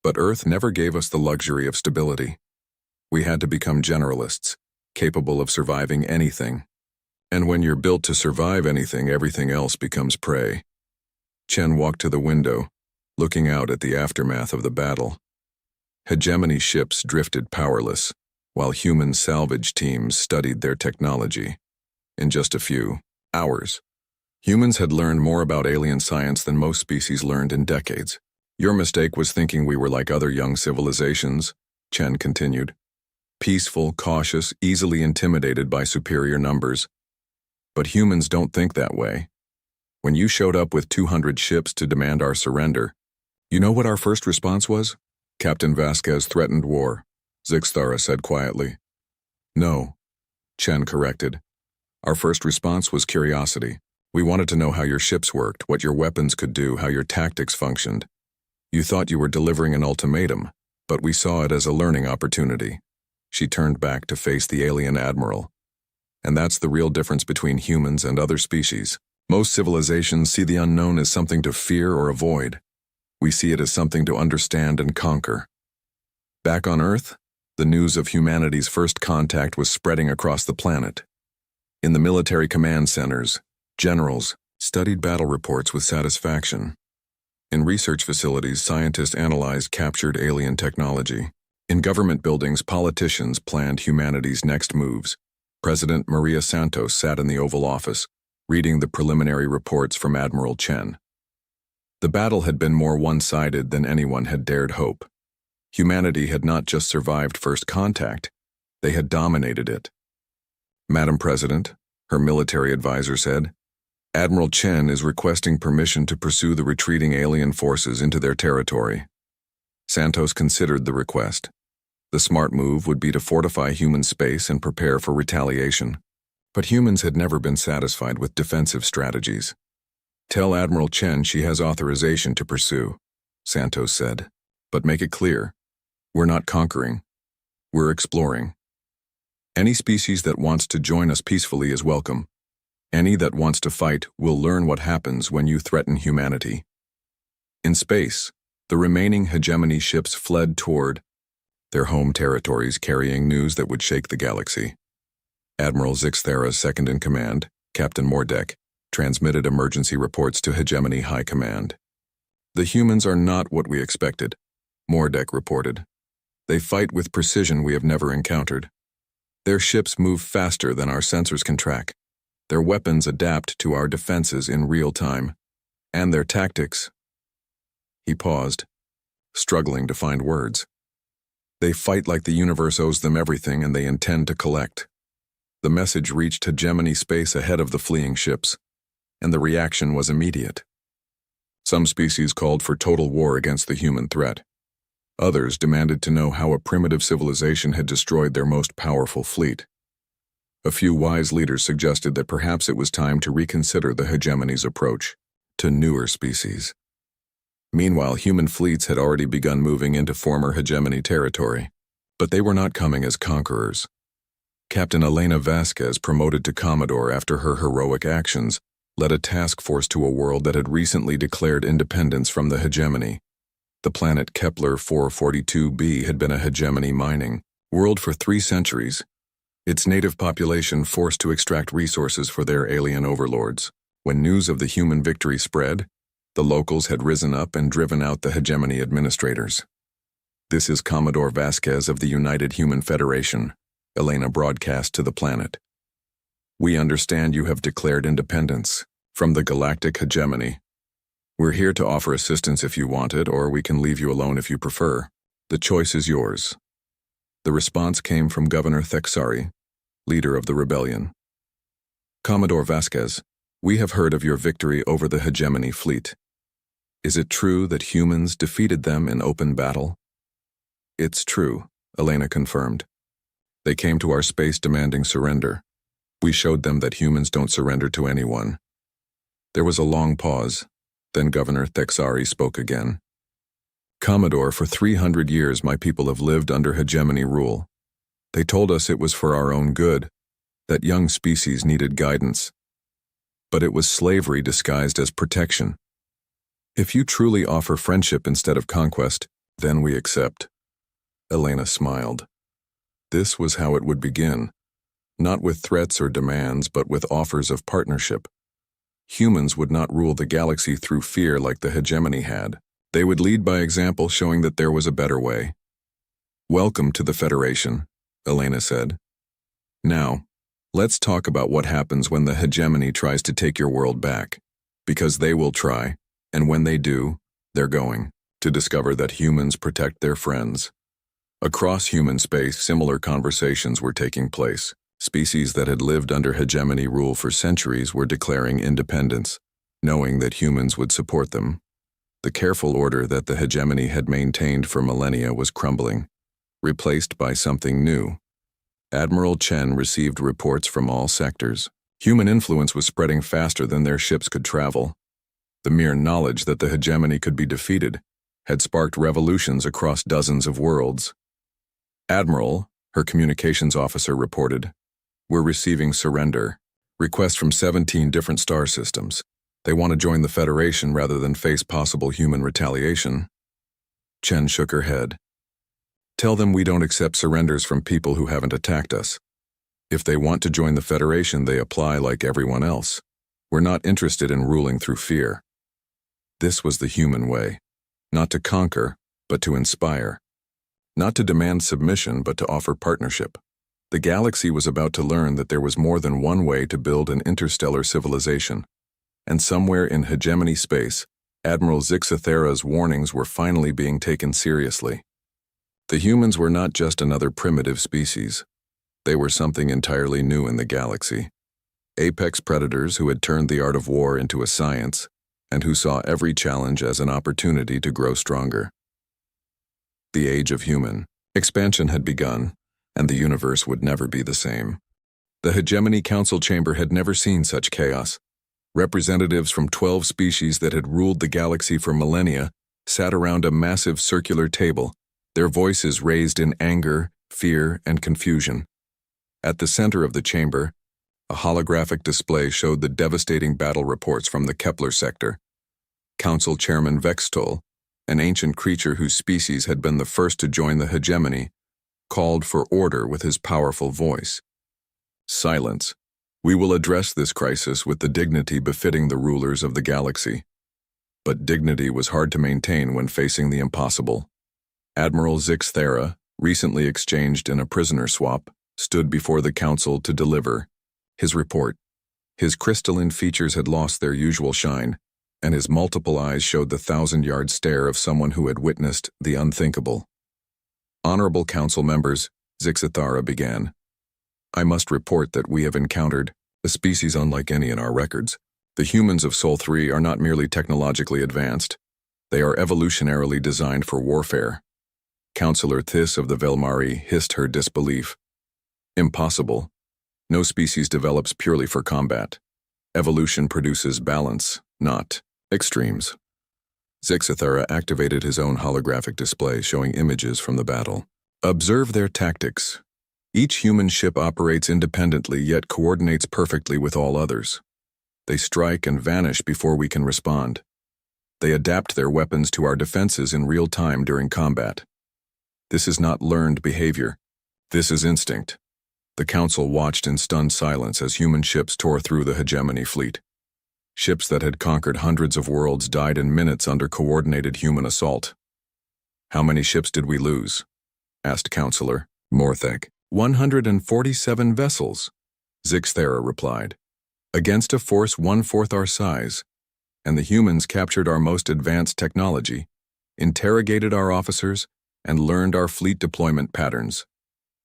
But Earth never gave us the luxury of stability. We had to become generalists, capable of surviving anything. And when you're built to survive anything, everything else becomes prey. Chen walked to the window, looking out at the aftermath of the battle. Hegemony ships drifted powerless, while human salvage teams studied their technology. In just a few hours, humans had learned more about alien science than most species learned in decades. Your mistake was thinking we were like other young civilizations, Chen continued. Peaceful, cautious, easily intimidated by superior numbers. But humans don't think that way. When you showed up with 200 ships to demand our surrender, you know what our first response was? Captain Vasquez threatened war, Zixathera said quietly. No, Chen corrected. Our first response was curiosity. We wanted to know how your ships worked, what your weapons could do, how your tactics functioned. You thought you were delivering an ultimatum, but we saw it as a learning opportunity. She turned back to face the alien admiral. And that's the real difference between humans and other species. Most civilizations see the unknown as something to fear or avoid. We see it as something to understand and conquer. Back on Earth, the news of humanity's first contact was spreading across the planet. In the military command centers, generals studied battle reports with satisfaction. In research facilities, scientists analyzed captured alien technology. In government buildings, politicians planned humanity's next moves. President Maria Santos sat in the Oval Office, reading the preliminary reports from Admiral Chen. The battle had been more one-sided than anyone had dared hope. Humanity had not just survived first contact, they had dominated it. Madam President, her military advisor said, Admiral Chen is requesting permission to pursue the retreating alien forces into their territory. Santos considered the request. The smart move would be to fortify human space and prepare for retaliation. But humans had never been satisfied with defensive strategies. Tell Admiral Chen she has authorization to pursue, Santos said. But make it clear, we're not conquering, we're exploring. Any species that wants to join us peacefully is welcome. Any that wants to fight will learn what happens when you threaten humanity. In space, the remaining hegemony ships fled toward their home territories, carrying news that would shake the galaxy. Admiral Zixathera's second-in-command, Captain Mordek, transmitted emergency reports to Hegemony High Command. The humans are not what we expected, Mordek reported. They fight with precision we have never encountered. Their ships move faster than our sensors can track. Their weapons adapt to our defenses in real time. And their tactics. He paused, struggling to find words. They fight like the universe owes them everything and they intend to collect. The message reached hegemony space ahead of the fleeing ships, and the reaction was immediate. Some species called for total war against the human threat. Others demanded to know how a primitive civilization had destroyed their most powerful fleet. A few wise leaders suggested that perhaps it was time to reconsider the hegemony's approach to newer species. Meanwhile, human fleets had already begun moving into former hegemony territory, but they were not coming as conquerors. Captain Elena Vasquez, promoted to Commodore after her heroic actions, led a task force to a world that had recently declared independence from the hegemony. The planet Kepler 442b had been a hegemony mining world for 3 centuries, its native population forced to extract resources for their alien overlords. When news of the human victory spread, the locals had risen up and driven out the hegemony administrators. This is Commodore Vasquez of the United Human Federation, Elena broadcast to the planet. We understand you have declared independence from the galactic hegemony. We're here to offer assistance if you want it, or we can leave you alone if you prefer. The choice is yours. The response came from Governor Thexari, leader of the rebellion. Commodore Vasquez, we have heard of your victory over the hegemony fleet. Is it true that humans defeated them in open battle? It's true, Elena confirmed. They came to our space demanding surrender. We showed them that humans don't surrender to anyone. There was a long pause. Then Governor Thexari spoke again. Commodore, for 300 years my people have lived under hegemony rule. They told us it was for our own good, that young species needed guidance. But it was slavery disguised as protection. If you truly offer friendship instead of conquest, then we accept. Elena smiled. This was how it would begin, not with threats or demands, but with offers of partnership. Humans would not rule the galaxy through fear like the hegemony had. They would lead by example, showing that there was a better way. Welcome to the Federation, Elena said. Now, let's talk about what happens when the hegemony tries to take your world back. Because they will try, and when they do, they're going to discover that humans protect their friends. Across human space, similar conversations were taking place. Species that had lived under hegemony rule for centuries were declaring independence, knowing that humans would support them. The careful order that the hegemony had maintained for millennia was crumbling, replaced by something new. Admiral Chen received reports from all sectors. Human influence was spreading faster than their ships could travel. The mere knowledge that the hegemony could be defeated had sparked revolutions across dozens of worlds. Admiral, her communications officer reported, we're receiving surrender. Requests from 17 different star systems. They want to join the Federation rather than face possible human retaliation. Chen shook her head. Tell them we don't accept surrenders from people who haven't attacked us. If they want to join the Federation, they apply like everyone else. We're not interested in ruling through fear. This was the human way, not to conquer, but to inspire. Not to demand submission, but to offer partnership. The galaxy was about to learn that there was more than one way to build an interstellar civilization. And somewhere in hegemony space, Admiral Zixathera's warnings were finally being taken seriously. The humans were not just another primitive species. They were something entirely new in the galaxy. Apex predators who had turned the art of war into a science, and who saw every challenge as an opportunity to grow stronger. The age of human expansion had begun, and the universe would never be the same. The Hegemony Council chamber had never seen such chaos. Representatives from 12 species that had ruled the galaxy for millennia sat around a massive circular table, their voices raised in anger, fear, and confusion. At the center of the chamber, a holographic display showed the devastating battle reports from the Kepler sector. Council Chairman Vextol, an ancient creature whose species had been the first to join the hegemony, called for order with his powerful voice. Silence. We will address this crisis with the dignity befitting the rulers of the galaxy. But dignity was hard to maintain when facing the impossible. Admiral Zixathera, recently exchanged in a prisoner swap, stood before the council to deliver his report. His crystalline features had lost their usual shine, and his multiple eyes showed the 1,000-yard stare of someone who had witnessed the unthinkable. Honorable council members, Zixathera began. I must report that we have encountered a species unlike any in our records. The humans of Sol 3 are not merely technologically advanced. They are evolutionarily designed for warfare. Councillor Thys of the Velmari hissed her disbelief. Impossible. No species develops purely for combat. Evolution produces balance, not extremes. Zixathera activated his own holographic display showing images from the battle. Observe their tactics. Each human ship operates independently yet coordinates perfectly with all others. They strike and vanish before we can respond. They adapt their weapons to our defenses in real time during combat. This is not learned behavior. This is instinct. The council watched in stunned silence as human ships tore through the hegemony fleet. Ships that had conquered hundreds of worlds died in minutes under coordinated human assault. How many ships did we lose? Asked Counselor Morthek. 147 vessels, Zixthera replied. Against a force 1/4 our size, and the humans captured our most advanced technology, interrogated our officers, and learned our fleet deployment patterns.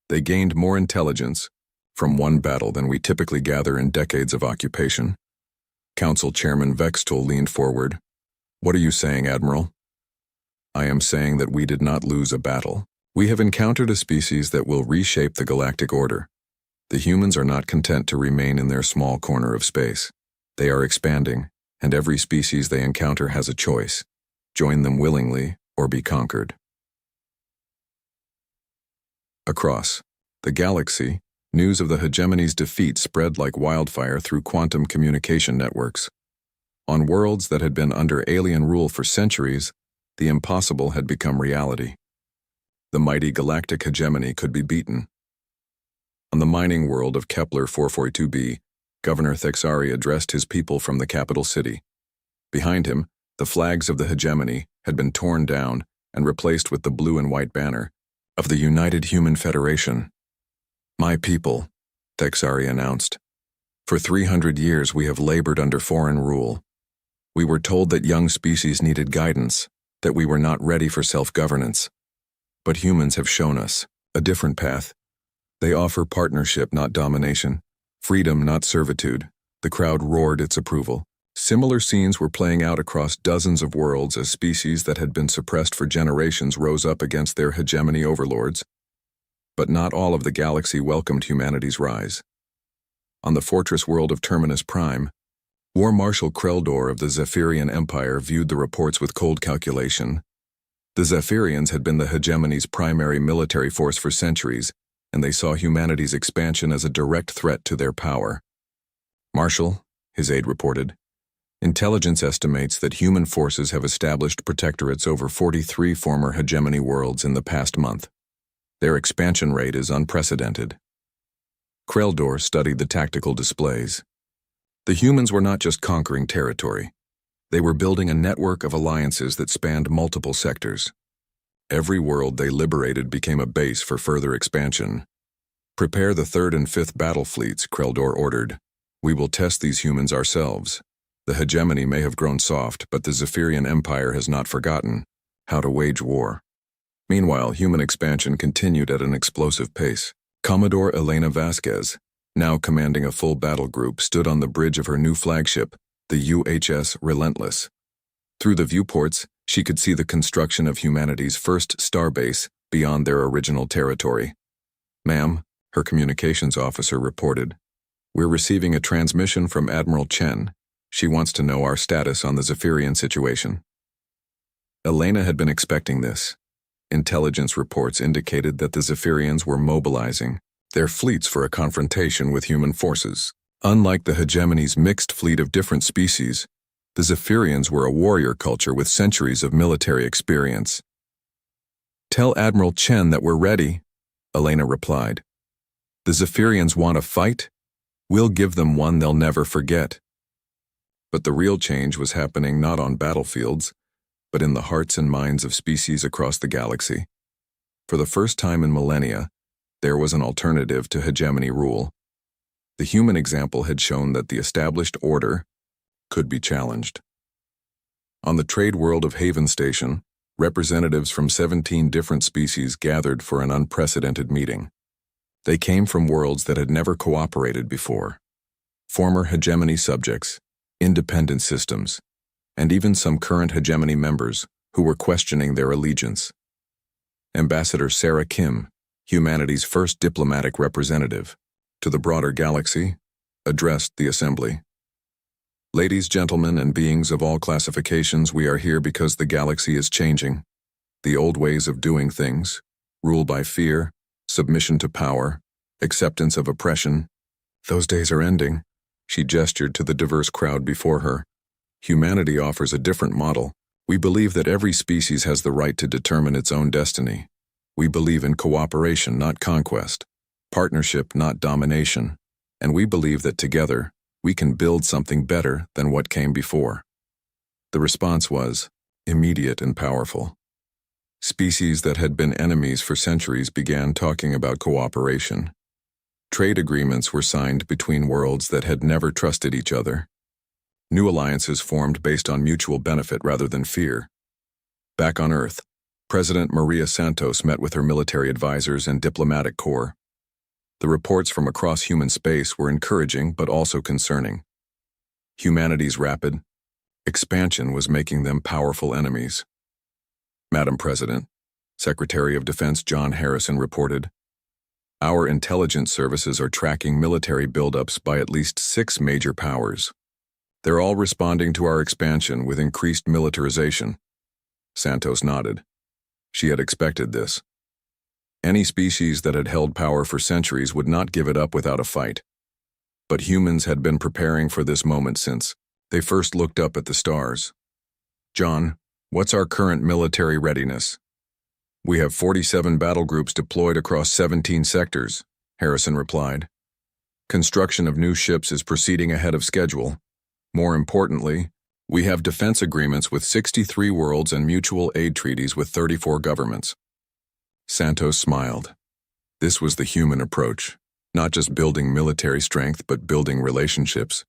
They gained more intelligence from one battle than we typically gather in decades of occupation. Council Chairman Vextol leaned forward. What are you saying, Admiral? I am saying that we did not lose a battle. We have encountered a species that will reshape the galactic order. The humans are not content to remain in their small corner of space. They are expanding, and every species they encounter has a choice: join them willingly or be conquered. Across the galaxy, news of the hegemony's defeat spread like wildfire through quantum communication networks. On worlds that had been under alien rule for centuries, the impossible had become reality. The mighty galactic hegemony could be beaten. On the mining world of Kepler 442b, Governor Thexari addressed his people from the capital city. Behind him, the flags of the hegemony had been torn down and replaced with the blue and white banner of the United Human Federation. My people, Thexari announced. For 300 years we have labored under foreign rule. We were told that young species needed guidance, that we were not ready for self-governance. But humans have shown us a different path. They offer partnership, not domination, freedom, not servitude. The crowd roared its approval. Similar scenes were playing out across dozens of worlds as species that had been suppressed for generations rose up against their hegemony overlords. But not all of the galaxy welcomed humanity's rise. On the fortress world of Terminus Prime, War Marshal Kreldor of the Zephyrian Empire viewed the reports with cold calculation. The Zephyrians had been the hegemony's primary military force for centuries, and they saw humanity's expansion as a direct threat to their power. Marshal, his aide reported, intelligence estimates that human forces have established protectorates over 43 former hegemony worlds in the past month. Their expansion rate is unprecedented. Kreldor studied the tactical displays. The humans were not just conquering territory. They were building a network of alliances that spanned multiple sectors. Every world they liberated became a base for further expansion. Prepare the 3rd and 5th battle fleets, Kreldor ordered. We will test these humans ourselves. The hegemony may have grown soft, but the Zephyrian Empire has not forgotten how to wage war. Meanwhile, human expansion continued at an explosive pace. Commodore Elena Vasquez, now commanding a full battle group, stood on the bridge of her new flagship, the UHS Relentless. Through the viewports, she could see the construction of humanity's first starbase beyond their original territory. Ma'am, her communications officer reported. We're receiving a transmission from Admiral Chen. She wants to know our status on the Zephyrian situation. Elena had been expecting this. Intelligence reports indicated that the Zephyrians were mobilizing their fleets for a confrontation with human forces. Unlike the hegemony's mixed fleet of different species, the Zephyrians were a warrior culture with centuries of military experience. Tell Admiral Chen that we're ready, Elena replied. The Zephyrians want a fight? We'll give them one they'll never forget. But the real change was happening not on battlefields, but in the hearts and minds of species across the galaxy. For the first time in millennia, there was an alternative to hegemony rule. The human example had shown that the established order could be challenged. On the trade world of Haven Station, representatives from 17 different species gathered for an unprecedented meeting. They came from worlds that had never cooperated before. Former hegemony subjects, independent systems, and even some current hegemony members who were questioning their allegiance. Ambassador Sarah Kim, humanity's first diplomatic representative to the broader galaxy, addressed the assembly. Ladies, gentlemen, and beings of all classifications, we are here because the galaxy is changing. The old ways of doing things, rule by fear, submission to power, acceptance of oppression, those days are ending. She gestured to the diverse crowd before her. Humanity offers a different model. We believe that every species has the right to determine its own destiny. We believe in cooperation, not conquest, partnership, not domination, and we believe that together, we can build something better than what came before. The response was immediate and powerful. Species that had been enemies for centuries began talking about cooperation. Trade agreements were signed between worlds that had never trusted each other. New alliances formed based on mutual benefit rather than fear. Back on Earth, President Maria Santos met with her military advisors and diplomatic corps. The reports from across human space were encouraging but also concerning. Humanity's rapid expansion was making them powerful enemies. Madam President, Secretary of Defense John Harrison reported, "Our intelligence services are tracking military buildups by at least 6 major powers. They're all responding to our expansion with increased militarization." Santos nodded. She had expected this. Any species that had held power for centuries would not give it up without a fight. But humans had been preparing for this moment since they first looked up at the stars. "John, what's our current military readiness?" "We have 47 battle groups deployed across 17 sectors," Harrison replied. "Construction of new ships is proceeding ahead of schedule. More importantly, we have defense agreements with 63 worlds and mutual aid treaties with 34 governments." Santos smiled. This was the human approach, not just building military strength but building relationships.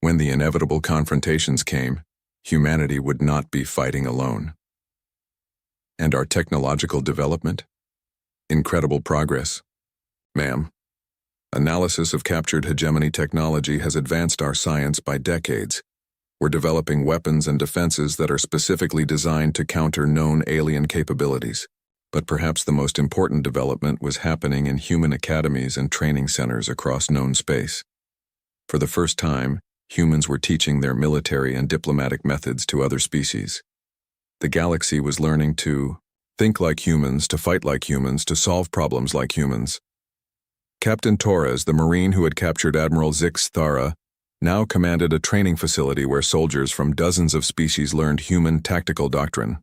When the inevitable confrontations came, humanity would not be fighting alone. And our technological development? Incredible progress. Ma'am, analysis of captured hegemony technology has advanced our science by decades. We're developing weapons and defenses that are specifically designed to counter known alien capabilities. But perhaps the most important development was happening in human academies and training centers across known space. For the first time, humans were teaching their military and diplomatic methods to other species. The galaxy was learning to think like humans, to fight like humans, to solve problems like humans. Captain Torres, the Marine who had captured Admiral Zix Thara, now commanded a training facility where soldiers from dozens of species learned human tactical doctrine.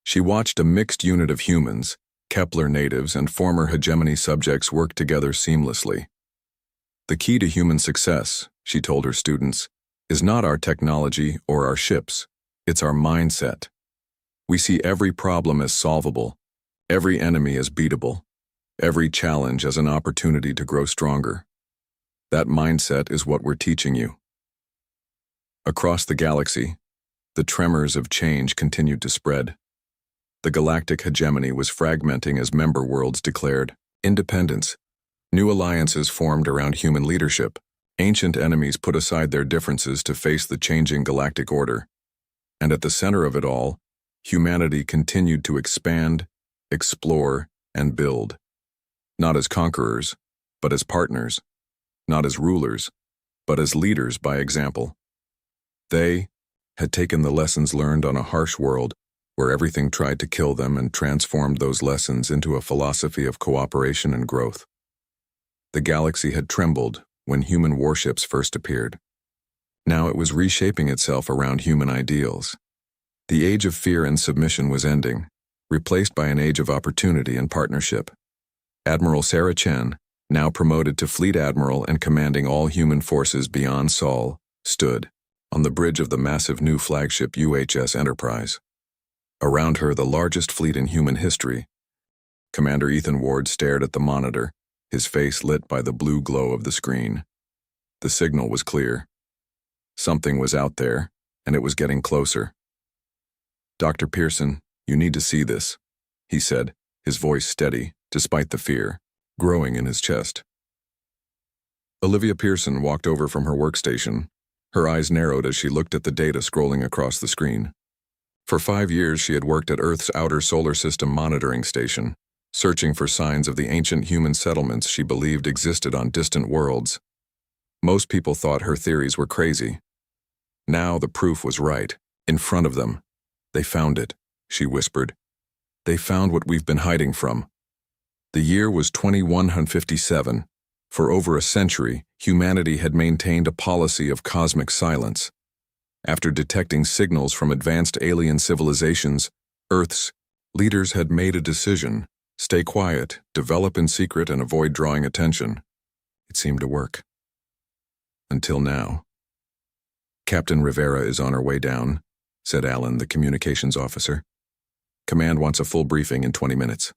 She watched a mixed unit of humans, Kepler natives and former hegemony subjects work together seamlessly. "The key to human success," she told her students, "is not our technology or our ships. It's our mindset. We see every problem as solvable, every enemy as beatable, every challenge as an opportunity to grow stronger. That mindset is what we're teaching you." Across the galaxy, the tremors of change continued to spread. The galactic hegemony was fragmenting as member worlds declared independence. New alliances formed around human leadership. Ancient enemies put aside their differences to face the changing galactic order. And at the center of it all, humanity continued to expand, explore, and build. Not as conquerors, but as partners. Not as rulers, but as leaders by example. They had taken the lessons learned on a harsh world where everything tried to kill them and transformed those lessons into a philosophy of cooperation and growth. The galaxy had trembled when human warships first appeared. Now it was reshaping itself around human ideals. The age of fear and submission was ending, replaced by an age of opportunity and partnership. Admiral Sarah Chen, now promoted to Fleet Admiral and commanding all human forces beyond Sol, stood on the bridge of the massive new flagship UHS Enterprise. Around her, the largest fleet in human history. Commander Ethan Ward stared at the monitor, his face lit by the blue glow of the screen. The signal was clear. Something was out there, and it was getting closer. "Dr. Pearson, you need to see this," he said, his voice steady, despite the fear growing in his chest. Olivia Pearson walked over from her workstation. Her eyes narrowed as she looked at the data scrolling across the screen. For 5 years, she had worked at Earth's outer solar system monitoring station, searching for signs of the ancient human settlements she believed existed on distant worlds. Most people thought her theories were crazy. Now the proof was right, in front of them. "They found it," she whispered. "They found what we've been hiding from." The year was 2157. For over a century, humanity had maintained a policy of cosmic silence. After detecting signals from advanced alien civilizations, Earth's leaders had made a decision: stay quiet, develop in secret, and avoid drawing attention. It seemed to work. Until now. "Captain Rivera is on her way down," said Alan, the communications officer. Command wants a full briefing in 20 minutes.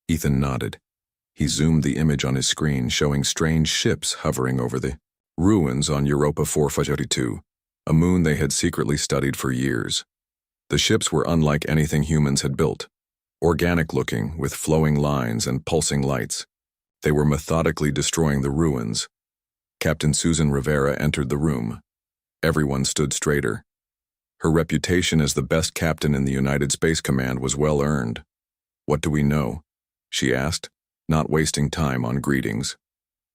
Ethan nodded. He zoomed the image on his screen, showing strange ships hovering over the ruins on Europa 442, a moon they had secretly studied for years. The ships were unlike anything humans had built, organic-looking, with flowing lines and pulsing lights. They were methodically destroying the ruins. Captain Susan Rivera entered the room. Everyone stood straighter. Her reputation as the best captain in the United Space Command was well earned. "What do we know?" she asked, not wasting time on greetings.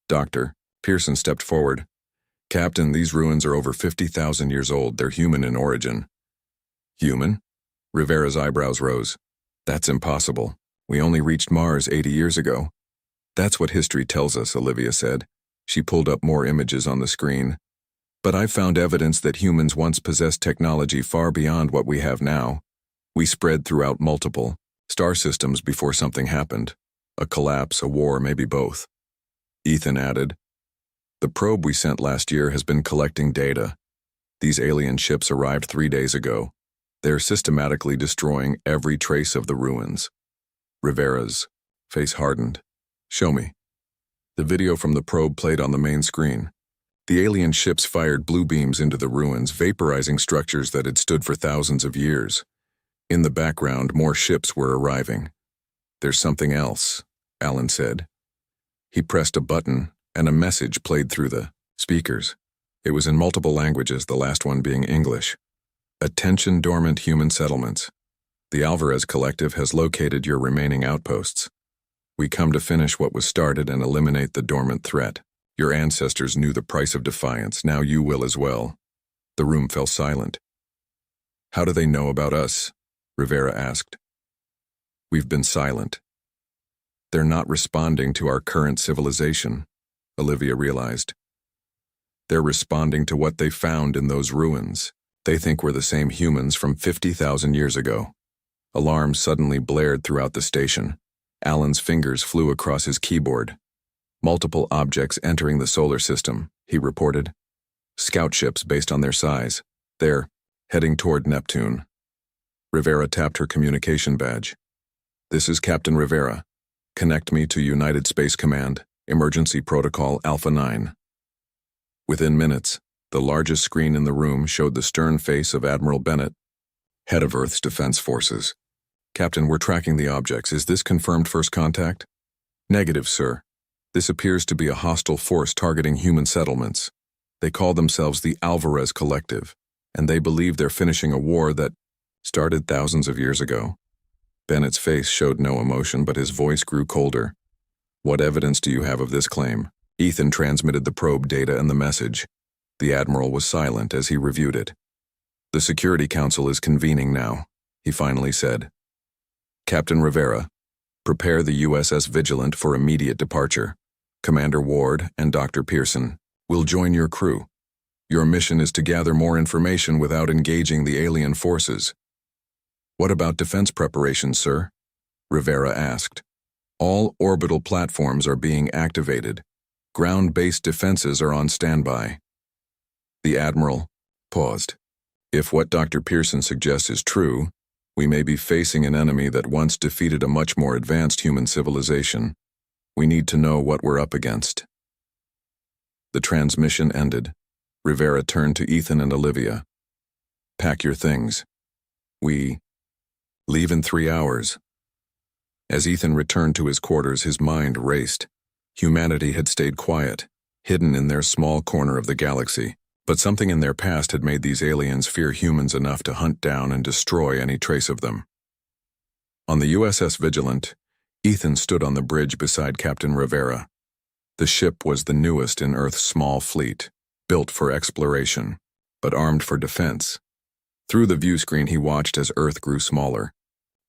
Dr. Pearson stepped forward. "Captain, these ruins are over 50,000 years old. They're human in origin." "Human?" Rivera's eyebrows rose. "That's impossible. We only reached Mars 80 years ago." "That's what history tells us," Olivia said. She pulled up more images on the screen. "But I've found evidence that humans once possessed technology far beyond what we have now. We spread throughout multiple star systems before something happened. A collapse, a war, maybe both." Ethan added, "The probe we sent last year has been collecting data. These alien ships arrived 3 days ago. They're systematically destroying every trace of the ruins." Rivera's face hardened. "Show me." The video from the probe played on the main screen. The alien ships fired blue beams into the ruins, vaporizing structures that had stood for thousands of years. In the background, more ships were arriving. "There's something else," Alan said. He pressed a button, and a message played through the speakers. It was in multiple languages, the last one being English. "Attention dormant human settlements. The Alvarez Collective has located your remaining outposts. We come to finish what was started and eliminate the dormant threat. Your ancestors knew the price of defiance, now you will as well." The room fell silent. "How do they know about us?" Rivera asked. "We've been silent. They're not responding to our current civilization," Olivia realized. "They're responding to what they found in those ruins. They think we're the same humans from 50,000 years ago." Alarms suddenly blared throughout the station. Alan's fingers flew across his keyboard. "Multiple objects entering the solar system," he reported. "Scout ships based on their size. They're heading toward Neptune." Rivera tapped her communication badge. "This is Captain Rivera. Connect me to United Space Command, Emergency Protocol Alpha 9. Within minutes, the largest screen in the room showed the stern face of Admiral Bennett, head of Earth's Defense Forces. "Captain, we're tracking the objects. Is this confirmed first contact?" "Negative, sir. This appears to be a hostile force targeting human settlements. They call themselves the Alvarez Collective, and they believe they're finishing a war that started thousands of years ago." Bennett's face showed no emotion, but his voice grew colder. "What evidence do you have of this claim?" Ethan transmitted the probe data and the message. The Admiral was silent as he reviewed it. "The Security Council is convening now," he finally said. "Captain Rivera, prepare the USS Vigilant for immediate departure. Commander Ward and Dr. Pearson will join your crew. Your mission is to gather more information without engaging the alien forces." "What about defense preparations, sir?" Rivera asked. "All orbital platforms are being activated. Ground-based defenses are on standby." The Admiral paused. "If what Dr. Pearson suggests is true, we may be facing an enemy that once defeated a much more advanced human civilization. We need to know what we're up against." The transmission ended. Rivera turned to Ethan and Olivia. "Pack your things. We leave in 3 hours." As Ethan returned to his quarters, his mind raced. Humanity had stayed quiet, hidden in their small corner of the galaxy, but something in their past had made these aliens fear humans enough to hunt down and destroy any trace of them. On the USS Vigilant, Ethan stood on the bridge beside Captain Rivera. The ship was the newest in Earth's small fleet, built for exploration, but armed for defense. Through the view screen, he watched as Earth grew smaller.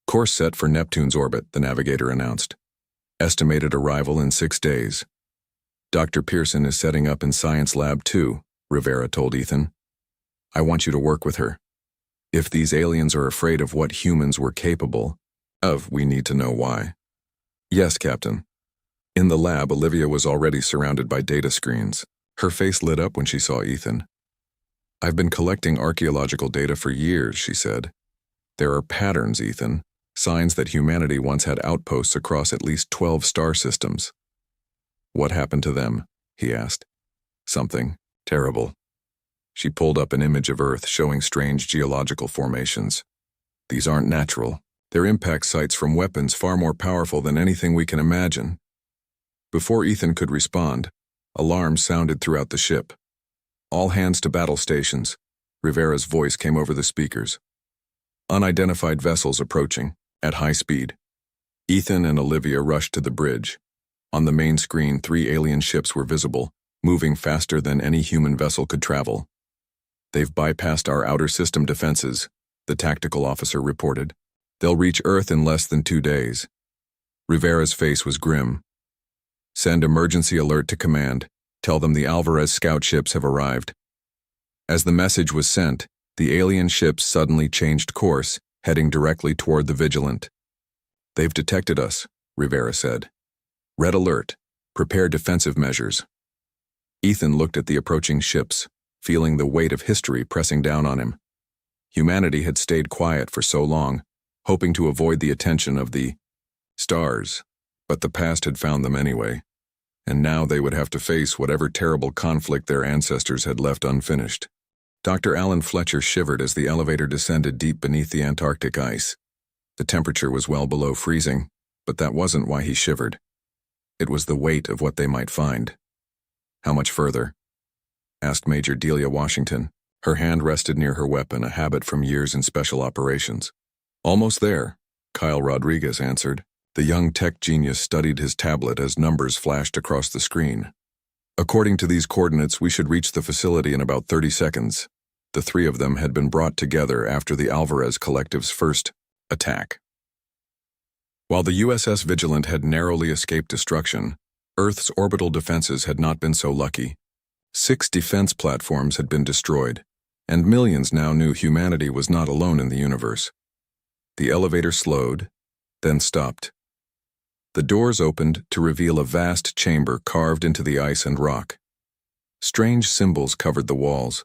"Course set for Neptune's orbit," the navigator announced. "Estimated arrival in 6 days. Dr. Pearson is setting up in Science Lab 2, Rivera told Ethan. "I want you to work with her. If these aliens are afraid of what humans were capable of, we need to know why." "Yes, Captain." In the lab, Olivia was already surrounded by data screens. Her face lit up when she saw Ethan. "I've been collecting archaeological data for years," she said. There are patterns, Ethan, signs that humanity once had outposts across at least 12 star systems. What happened to them? He asked. Something terrible. She pulled up an image of Earth showing strange geological formations. These aren't natural. They're impact sites from weapons far more powerful than anything we can imagine. Before Ethan could respond, alarms sounded throughout the ship. All hands to battle stations. Rivera's voice came over the speakers. Unidentified vessels approaching, at high speed. Ethan and Olivia rushed to the bridge. On the main screen, 3 alien ships were visible, moving faster than any human vessel could travel. They've bypassed our outer system defenses, the tactical officer reported. They'll reach Earth in less than 2 days. Rivera's face was grim. Send emergency alert to command. Tell them the Alvarez scout ships have arrived. As the message was sent, the alien ships suddenly changed course, heading directly toward the Vigilant. They've detected us, Rivera said. Red alert. Prepare defensive measures. Ethan looked at the approaching ships, feeling the weight of history pressing down on him. Humanity had stayed quiet for so long, hoping to avoid the attention of the stars, but the past had found them anyway, and now they would have to face whatever terrible conflict their ancestors had left unfinished. Dr. Alan Fletcher shivered as the elevator descended deep beneath the Antarctic ice. The temperature was well below freezing, but that wasn't why he shivered. It was the weight of what they might find. How much further? Asked Major Delia Washington. Her hand rested near her weapon, a habit from years in special operations. Almost there, Kyle Rodriguez answered. The young tech genius studied his tablet as numbers flashed across the screen. According to these coordinates, we should reach the facility in about 30 seconds. The 3 of them had been brought together after the Alvarez Collective's first attack. While the USS Vigilant had narrowly escaped destruction, Earth's orbital defenses had not been so lucky. 6 defense platforms had been destroyed, and millions now knew humanity was not alone in the universe. The elevator slowed, then stopped. The doors opened to reveal a vast chamber carved into the ice and rock. Strange symbols covered the walls,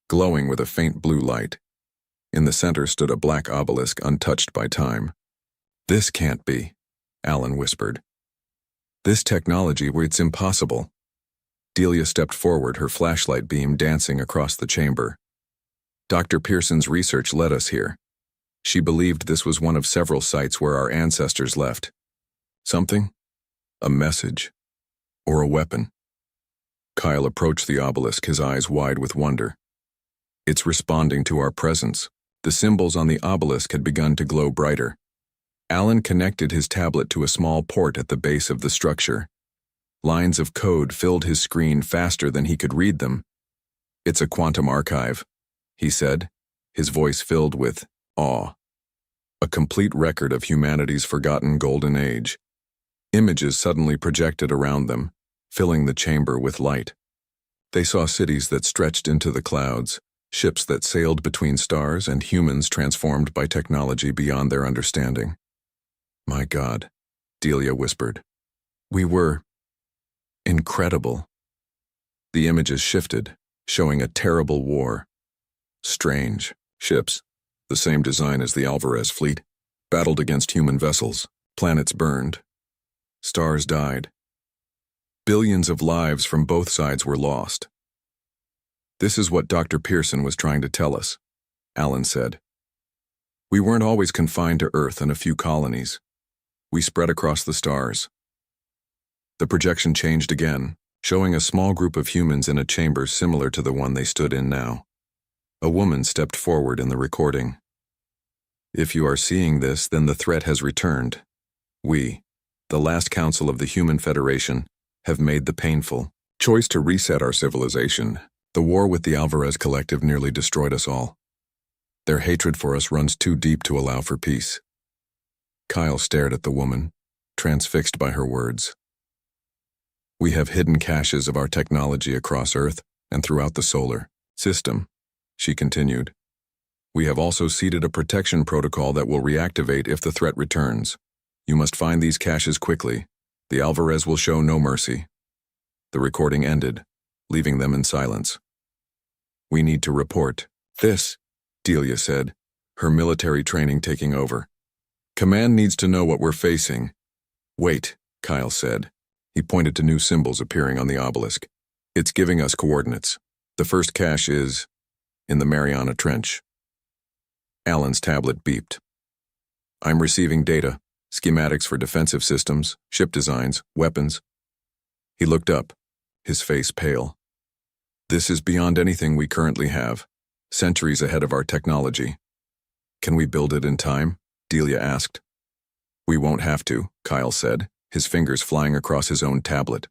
glowing with a faint blue light. In the center stood a black obelisk untouched by time. This can't be, Alan whispered. This technology, it's impossible. Delia stepped forward, her flashlight beam dancing across the chamber. Dr. Pearson's research led us here. She believed this was one of several sites where our ancestors left. Something? A message? Or a weapon? Kyle approached the obelisk, his eyes wide with wonder. It's responding to our presence. The symbols on the obelisk had begun to glow brighter. Alan connected his tablet to a small port at the base of the structure. Lines of code filled his screen faster than he could read them. It's a quantum archive, he said, his voice filled with awe. A complete record of humanity's forgotten golden age. Images suddenly projected around them, filling the chamber with light. They saw cities that stretched into the clouds, ships that sailed between stars, and humans transformed by technology beyond their understanding. My God, Delia whispered. We were incredible. The images shifted, showing a terrible war. Strange ships, the same design as the Alvarez fleet, battled against human vessels. Planets burned. Stars died. Billions of lives from both sides were lost. This is what Dr. Pearson was trying to tell us, Alan said. We weren't always confined to Earth and a few colonies. We spread across the stars. The projection changed again, showing a small group of humans in a chamber similar to the one they stood in now. A woman stepped forward in the recording. If you are seeing this, then the threat has returned. We, the last council of the Human Federation, have made the painful choice to reset our civilization. The war with the Alvarez Collective nearly destroyed us all. Their hatred for us runs too deep to allow for peace. Kyle stared at the woman, transfixed by her words. We have hidden caches of our technology across Earth and throughout the solar system, she continued. We have also seeded a protection protocol that will reactivate if the threat returns. You must find these caches quickly. The Alvarez will show no mercy. The recording ended, leaving them in silence. We need to report. This, Delia said, her military training taking over. Command needs to know what we're facing. Wait, Kyle said. He pointed to new symbols appearing on the obelisk. It's giving us coordinates. The first cache is in the Mariana Trench. Alan's tablet beeped. I'm receiving data, schematics for defensive systems, ship designs, weapons. He looked up, his face pale. This is beyond anything we currently have, centuries ahead of our technology. Can we build it in time? Delia asked. We won't have to, Kyle said, his fingers flying across his own tablet.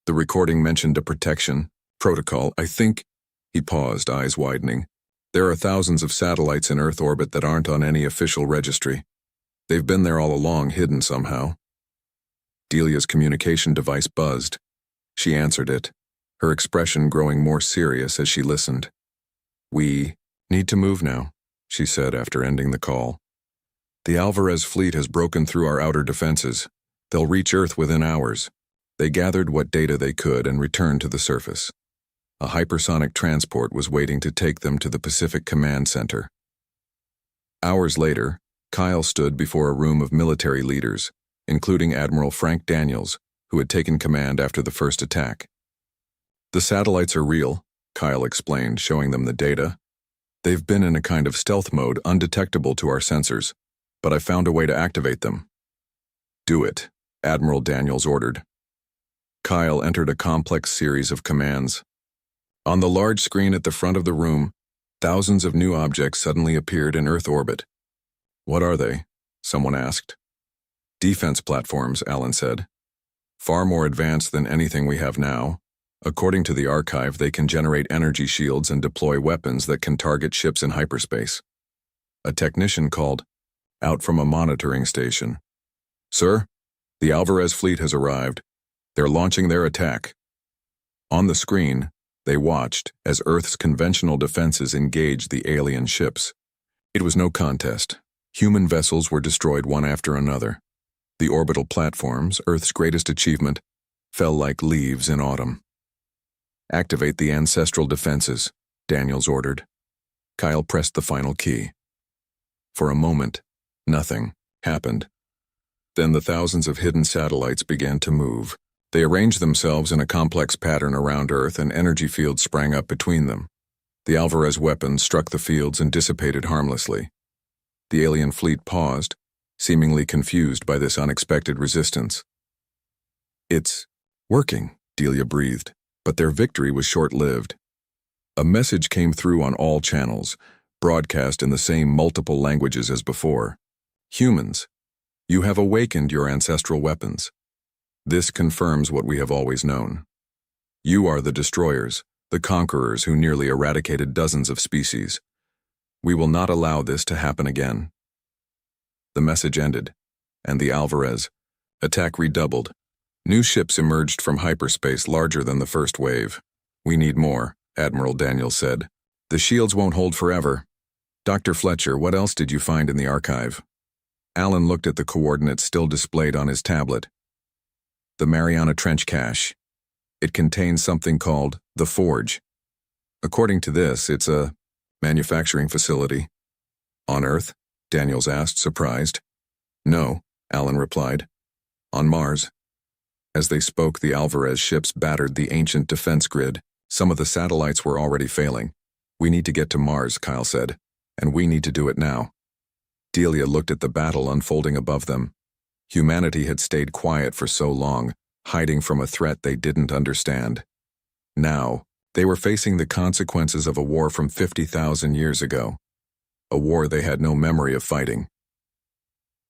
The recording mentioned a protection protocol, I think. He paused, eyes widening. There are thousands of satellites in Earth orbit that aren't on any official registry. They've been there all along, hidden somehow. Delia's communication device buzzed. She answered it, her expression growing more serious as she listened. We need to move now, she said after ending the call. The Alvarez fleet has broken through our outer defenses. They'll reach Earth within hours. They gathered what data they could and returned to the surface. A hypersonic transport was waiting to take them to the Pacific Command Center. Hours later, Kyle stood before a room of military leaders, including Admiral Frank Daniels, who had taken command after the first attack. The satellites are real, Kyle explained, showing them the data. They've been in a kind of stealth mode undetectable to our sensors, but I found a way to activate them. Do it, Admiral Daniels ordered. Kyle entered a complex series of commands. On the large screen at the front of the room, thousands of new objects suddenly appeared in Earth orbit. What are they? Someone asked. Defense platforms, Alan said. Far more advanced than anything we have now. According to the archive, they can generate energy shields and deploy weapons that can target ships in hyperspace. A technician called out from a monitoring station. Sir, the Alvarez fleet has arrived. They're launching their attack. On the screen, they watched as Earth's conventional defenses engaged the alien ships. It was no contest. Human vessels were destroyed one after another. The orbital platforms, Earth's greatest achievement, fell like leaves in autumn. Activate the ancestral defenses, Daniels ordered. Kyle pressed the final key. For a moment, nothing happened. Then the thousands of hidden satellites began to move. They arranged themselves in a complex pattern around Earth, and energy fields sprang up between them. The Alvarez weapons struck the fields and dissipated harmlessly. The alien fleet paused, seemingly confused by this unexpected resistance. It's working, Delia breathed, but their victory was short-lived. A message came through on all channels, broadcast in the same multiple languages as before. Humans, you have awakened your ancestral weapons. This confirms what we have always known. You are the destroyers, the conquerors who nearly eradicated dozens of species. We will not allow this to happen again. The message ended, and the Alvarez attack redoubled. New ships emerged from hyperspace larger than the first wave. We need more, Admiral Daniels said. The shields won't hold forever. Dr. Fletcher, what else did you find in the archive? Alan looked at the coordinates still displayed on his tablet. The Mariana Trench cache. It contains something called the Forge. According to this, it's a manufacturing facility. On Earth? Daniels asked, surprised. No, Alan replied. On Mars. As they spoke, the Alvarez ships battered the ancient defense grid. Some of the satellites were already failing. We need to get to Mars, Kyle said, and we need to do it now. Delia looked at the battle unfolding above them. Humanity had stayed quiet for so long, hiding from a threat they didn't understand. Now, they were facing the consequences of a war from 50,000 years ago. A war they had no memory of fighting.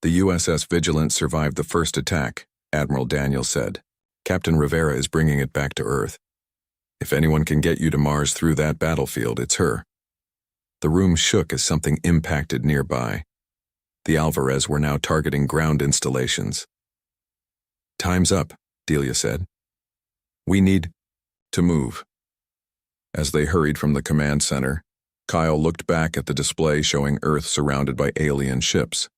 The USS Vigilant survived the first attack, Admiral Daniels said. Captain Rivera is bringing it back to Earth. If anyone can get you to Mars through that battlefield, it's her. The room shook as something impacted nearby. The Alvarez were now targeting ground installations. Time's up, Delia said. We need to move. As they hurried from the command center, Kyle looked back at the display showing Earth surrounded by alien ships.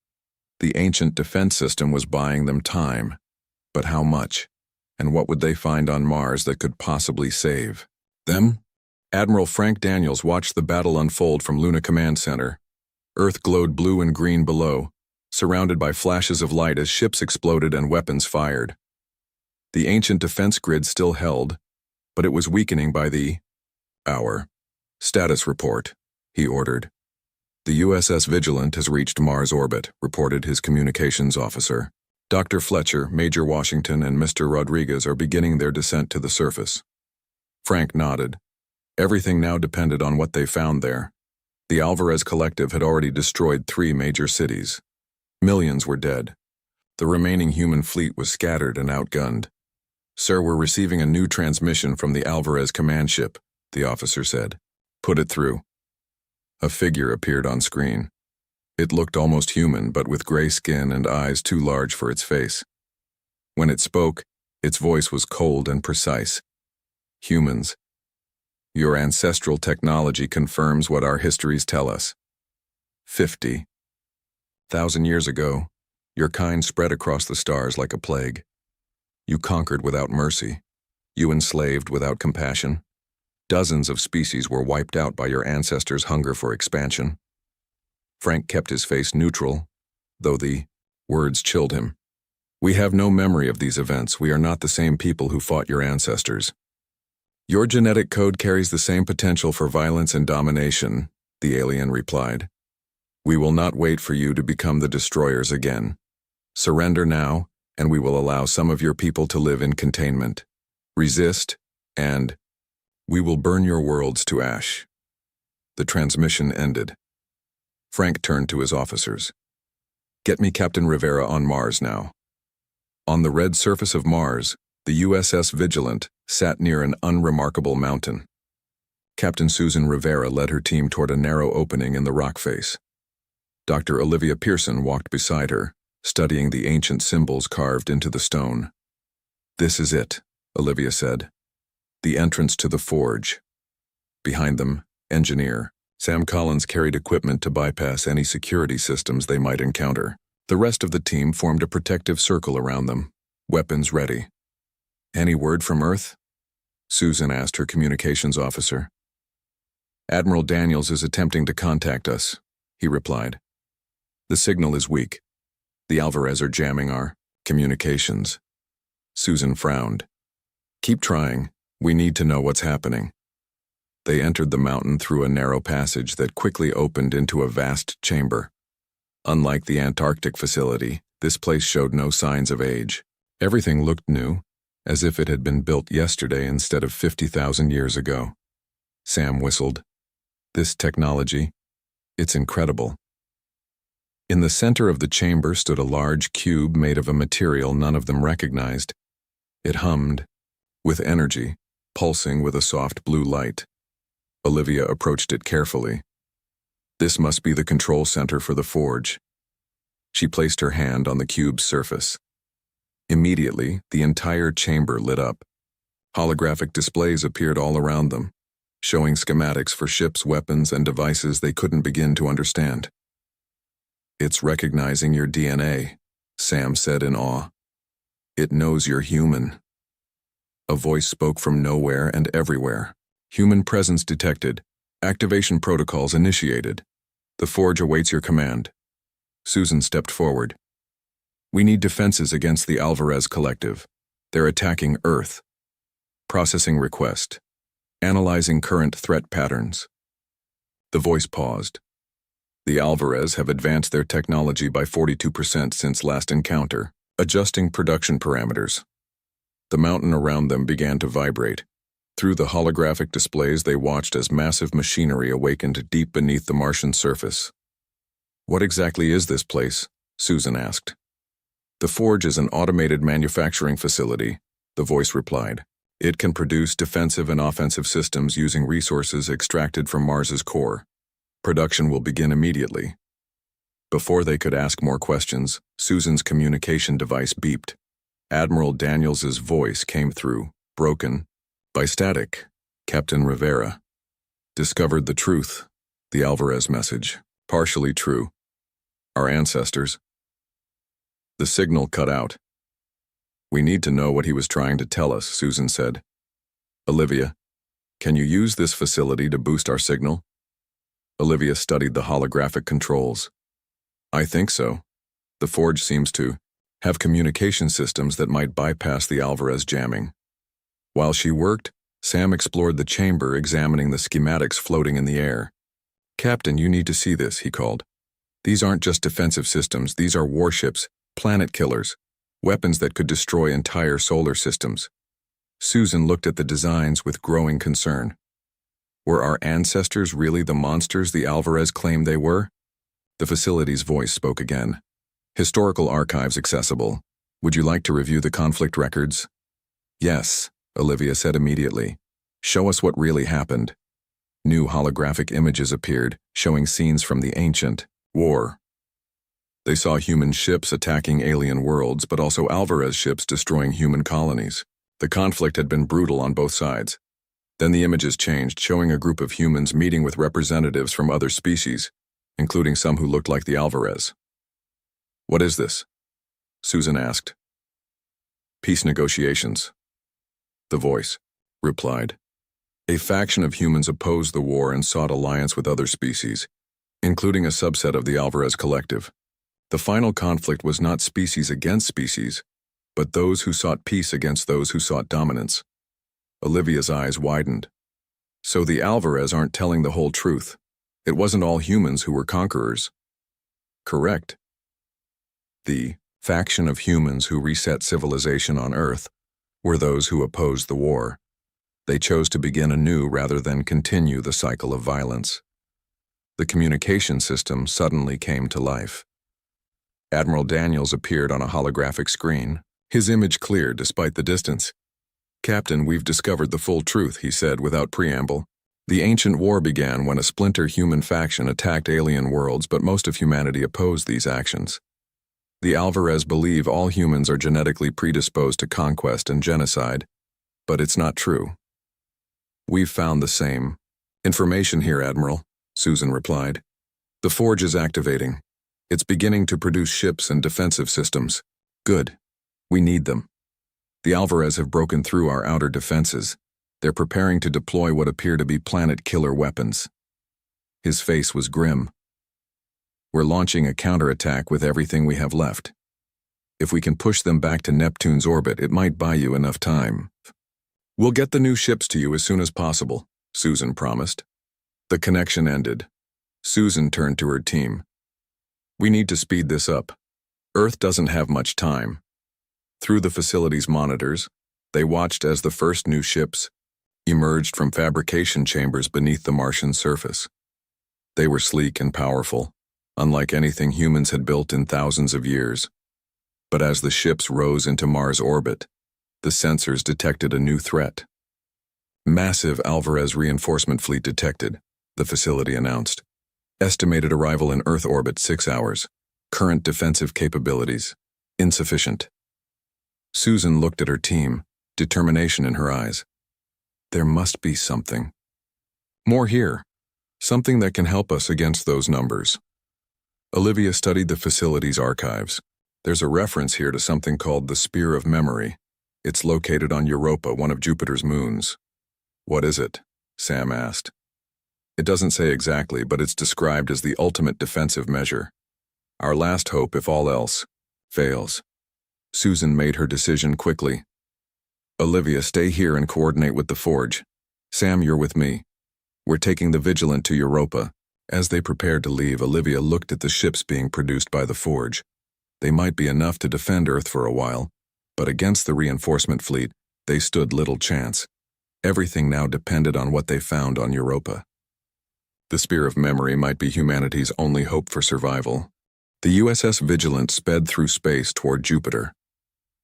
The ancient defense system was buying them time. But how much? And what would they find on Mars that could possibly save them? Admiral Frank Daniels watched the battle unfold from Luna Command Center. Earth glowed blue and green below, surrounded by flashes of light as ships exploded and weapons fired. The ancient defense grid still held, but it was weakening by the hour. Status report, he ordered. The USS Vigilant has reached Mars orbit, reported his communications officer. Dr. Fletcher, Major Washington, and Mr. Rodriguez are beginning their descent to the surface. Frank nodded. Everything now depended on what they found there. The Alvarez Collective had already destroyed 3 major cities. Millions were dead. The remaining human fleet was scattered and outgunned. "Sir, we're receiving a new transmission from the Alvarez command ship," the officer said. "Put it through." A figure appeared on screen. It looked almost human, but with gray skin and eyes too large for its face. When it spoke, its voice was cold and precise. "Humans, your ancestral technology confirms what our histories tell us. 50,000 years ago, your kind spread across the stars like a plague. You conquered without mercy. You enslaved without compassion. Dozens of species were wiped out by your ancestors' hunger for expansion." Frank kept his face neutral, though the words chilled him. "We have no memory of these events. We are not the same people who fought your ancestors. Your genetic code carries the same potential for violence and domination," the alien replied. "We will not wait for you to become the destroyers again. Surrender now, and we will allow some of your people to live in containment. Resist, and we will burn your worlds to ash." The transmission ended. Frank turned to his officers. "Get me Captain Rivera on Mars now." On the red surface of Mars, the USS Vigilant sat near an unremarkable mountain. Captain Susan Rivera led her team toward a narrow opening in the rock face. Dr. Olivia Pearson walked beside her, studying the ancient symbols carved into the stone. "This is it," Olivia said. "The entrance to the forge." Behind them, Engineer Sam Collins carried equipment to bypass any security systems they might encounter. The rest of the team formed a protective circle around them, weapons ready. "Any word from Earth?" Susan asked her communications officer. "Admiral Daniels is attempting to contact us," he replied. "The signal is weak. The Alvarez are jamming our communications." Susan frowned. "Keep trying. We need to know what's happening." They entered the mountain through a narrow passage that quickly opened into a vast chamber. Unlike the Antarctic facility, this place showed no signs of age. Everything looked new, as if it had been built yesterday instead of 50,000 years ago. Sam whistled. "This technology, it's incredible." In the center of the chamber stood a large cube made of a material none of them recognized. It hummed, with energy, pulsing with a soft blue light. Olivia approached it carefully. This must be the control center for the forge. She placed her hand on the cube's surface. Immediately, the entire chamber lit up. Holographic displays appeared all around them, showing schematics for ships, weapons, and devices they couldn't begin to understand. "It's recognizing your DNA," Sam said in awe. "It knows you're human." A voice spoke from nowhere and everywhere. "Human presence detected. Activation protocols initiated. The forge awaits your command." Susan stepped forward. "We need defenses against the Alvarez Collective. They're attacking Earth." Processing request. Analyzing current threat patterns. The voice paused. "The Alvarez have advanced their technology by 42% since last encounter, adjusting production parameters." The mountain around them began to vibrate. Through the holographic displays, they watched as massive machinery awakened deep beneath the Martian surface. "What exactly is this place?" Susan asked. "The forge is an automated manufacturing facility," the voice replied. "It can produce defensive and offensive systems using resources extracted from Mars's core. Production will begin immediately." Before they could ask more questions, Susan's communication device beeped. Admiral Daniels's voice came through, broken by static. "Captain Rivera discovered the truth," the Alvarez message. "Partially true. Our ancestors." The signal cut out. "We need to know what he was trying to tell us," Susan said. "Olivia, can you use this facility to boost our signal?" Olivia studied the holographic controls. I think so. The Forge seems to have communication systems that might bypass the Alvarez jamming. While she worked, Sam explored the chamber, examining the schematics floating in the air. Captain, you need to see this, he called. These aren't just defensive systems, these are warships, planet killers, weapons that could destroy entire solar systems. Susan looked at the designs with growing concern. Were our ancestors really the monsters the Alvarez claimed they were? The facility's voice spoke again. Historical archives accessible. Would you like to review the conflict records? Yes, Olivia said immediately. Show us what really happened. New holographic images appeared, showing scenes from the ancient war. They saw human ships attacking alien worlds, but also Alvarez ships destroying human colonies. The conflict had been brutal on both sides. Then the images changed, showing a group of humans meeting with representatives from other species, including some who looked like the Alvarez. What is this? Susan asked. Peace negotiations. The voice replied. A faction of humans opposed the war and sought alliance with other species, including a subset of the Alvarez collective. The final conflict was not species against species, but those who sought peace against those who sought dominance. Olivia's eyes widened. So the Alvarez aren't telling the whole truth. It wasn't all humans who were conquerors. Correct. The faction of humans who reset civilization on Earth were those who opposed the war. They chose to begin anew rather than continue the cycle of violence. The communication system suddenly came to life. Admiral Daniels appeared on a holographic screen, his image clear despite the distance. Captain, we've discovered the full truth, he said without preamble. The ancient war began when a splinter human faction attacked alien worlds, but most of humanity opposed these actions. The Alvarez believe all humans are genetically predisposed to conquest and genocide, but it's not true. We've found the same information here, Admiral, Susan replied. The Forge is activating. It's beginning to produce ships and defensive systems. Good. We need them. The Alvarez have broken through our outer defenses. They're preparing to deploy what appear to be planet-killer weapons. His face was grim. We're launching a counterattack with everything we have left. If we can push them back to Neptune's orbit, it might buy you enough time. We'll get the new ships to you as soon as possible, Susan promised. The connection ended. Susan turned to her team. We need to speed this up. Earth doesn't have much time. Through the facility's monitors, they watched as the first new ships emerged from fabrication chambers beneath the Martian surface. They were sleek and powerful, unlike anything humans had built in thousands of years. But as the ships rose into Mars orbit, the sensors detected a new threat. Massive Alvarez reinforcement fleet detected, the facility announced. Estimated arrival in Earth orbit 6 hours. Current defensive capabilities insufficient. Susan looked at her team, determination in her eyes. There must be something. More here. Something that can help us against those numbers. Olivia studied the facility's archives. There's a reference here to something called the Spear of Memory. It's located on Europa, one of Jupiter's moons. What is it? Sam asked. It doesn't say exactly, but it's described as the ultimate defensive measure. Our last hope if all else fails. Susan made her decision quickly. Olivia, stay here and coordinate with the Forge. Sam, you're with me. We're taking the Vigilant to Europa. As they prepared to leave, Olivia looked at the ships being produced by the Forge. They might be enough to defend Earth for a while, but against the reinforcement fleet, they stood little chance. Everything now depended on what they found on Europa. The Spear of Memory might be humanity's only hope for survival. The USS Vigilant sped through space toward Jupiter.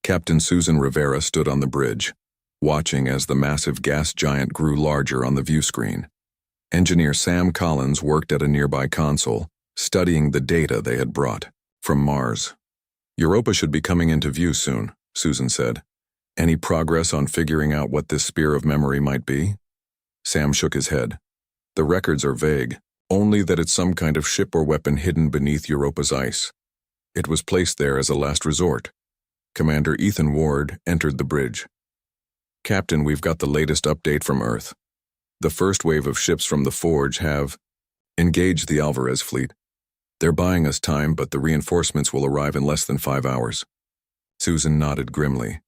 Captain Susan Rivera stood on the bridge, watching as the massive gas giant grew larger on the view screen. Engineer Sam Collins worked at a nearby console, studying the data they had brought from Mars. Europa should be coming into view soon, Susan said. Any progress on figuring out what this Spear of Memory might be? Sam shook his head. The records are vague, only that it's some kind of ship or weapon hidden beneath Europa's ice. It was placed there as a last resort. Commander Ethan Ward entered the bridge. Captain, we've got the latest update from Earth. The first wave of ships from the Forge have Engage the Alvarez fleet. They're buying us time, but the reinforcements will arrive in less than 5 hours. Susan nodded grimly.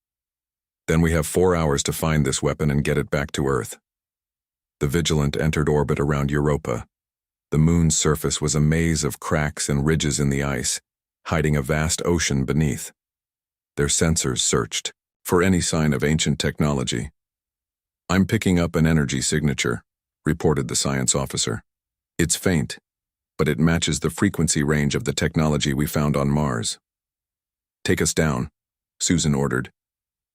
Then we have 4 hours to find this weapon and get it back to Earth. The Vigilant entered orbit around Europa. The moon's surface was a maze of cracks and ridges in the ice, hiding a vast ocean beneath. Their sensors searched for any sign of ancient technology. "I'm picking up an energy signature," reported the science officer. "It's faint, but it matches the frequency range of the technology we found on Mars." "Take us down," Susan ordered.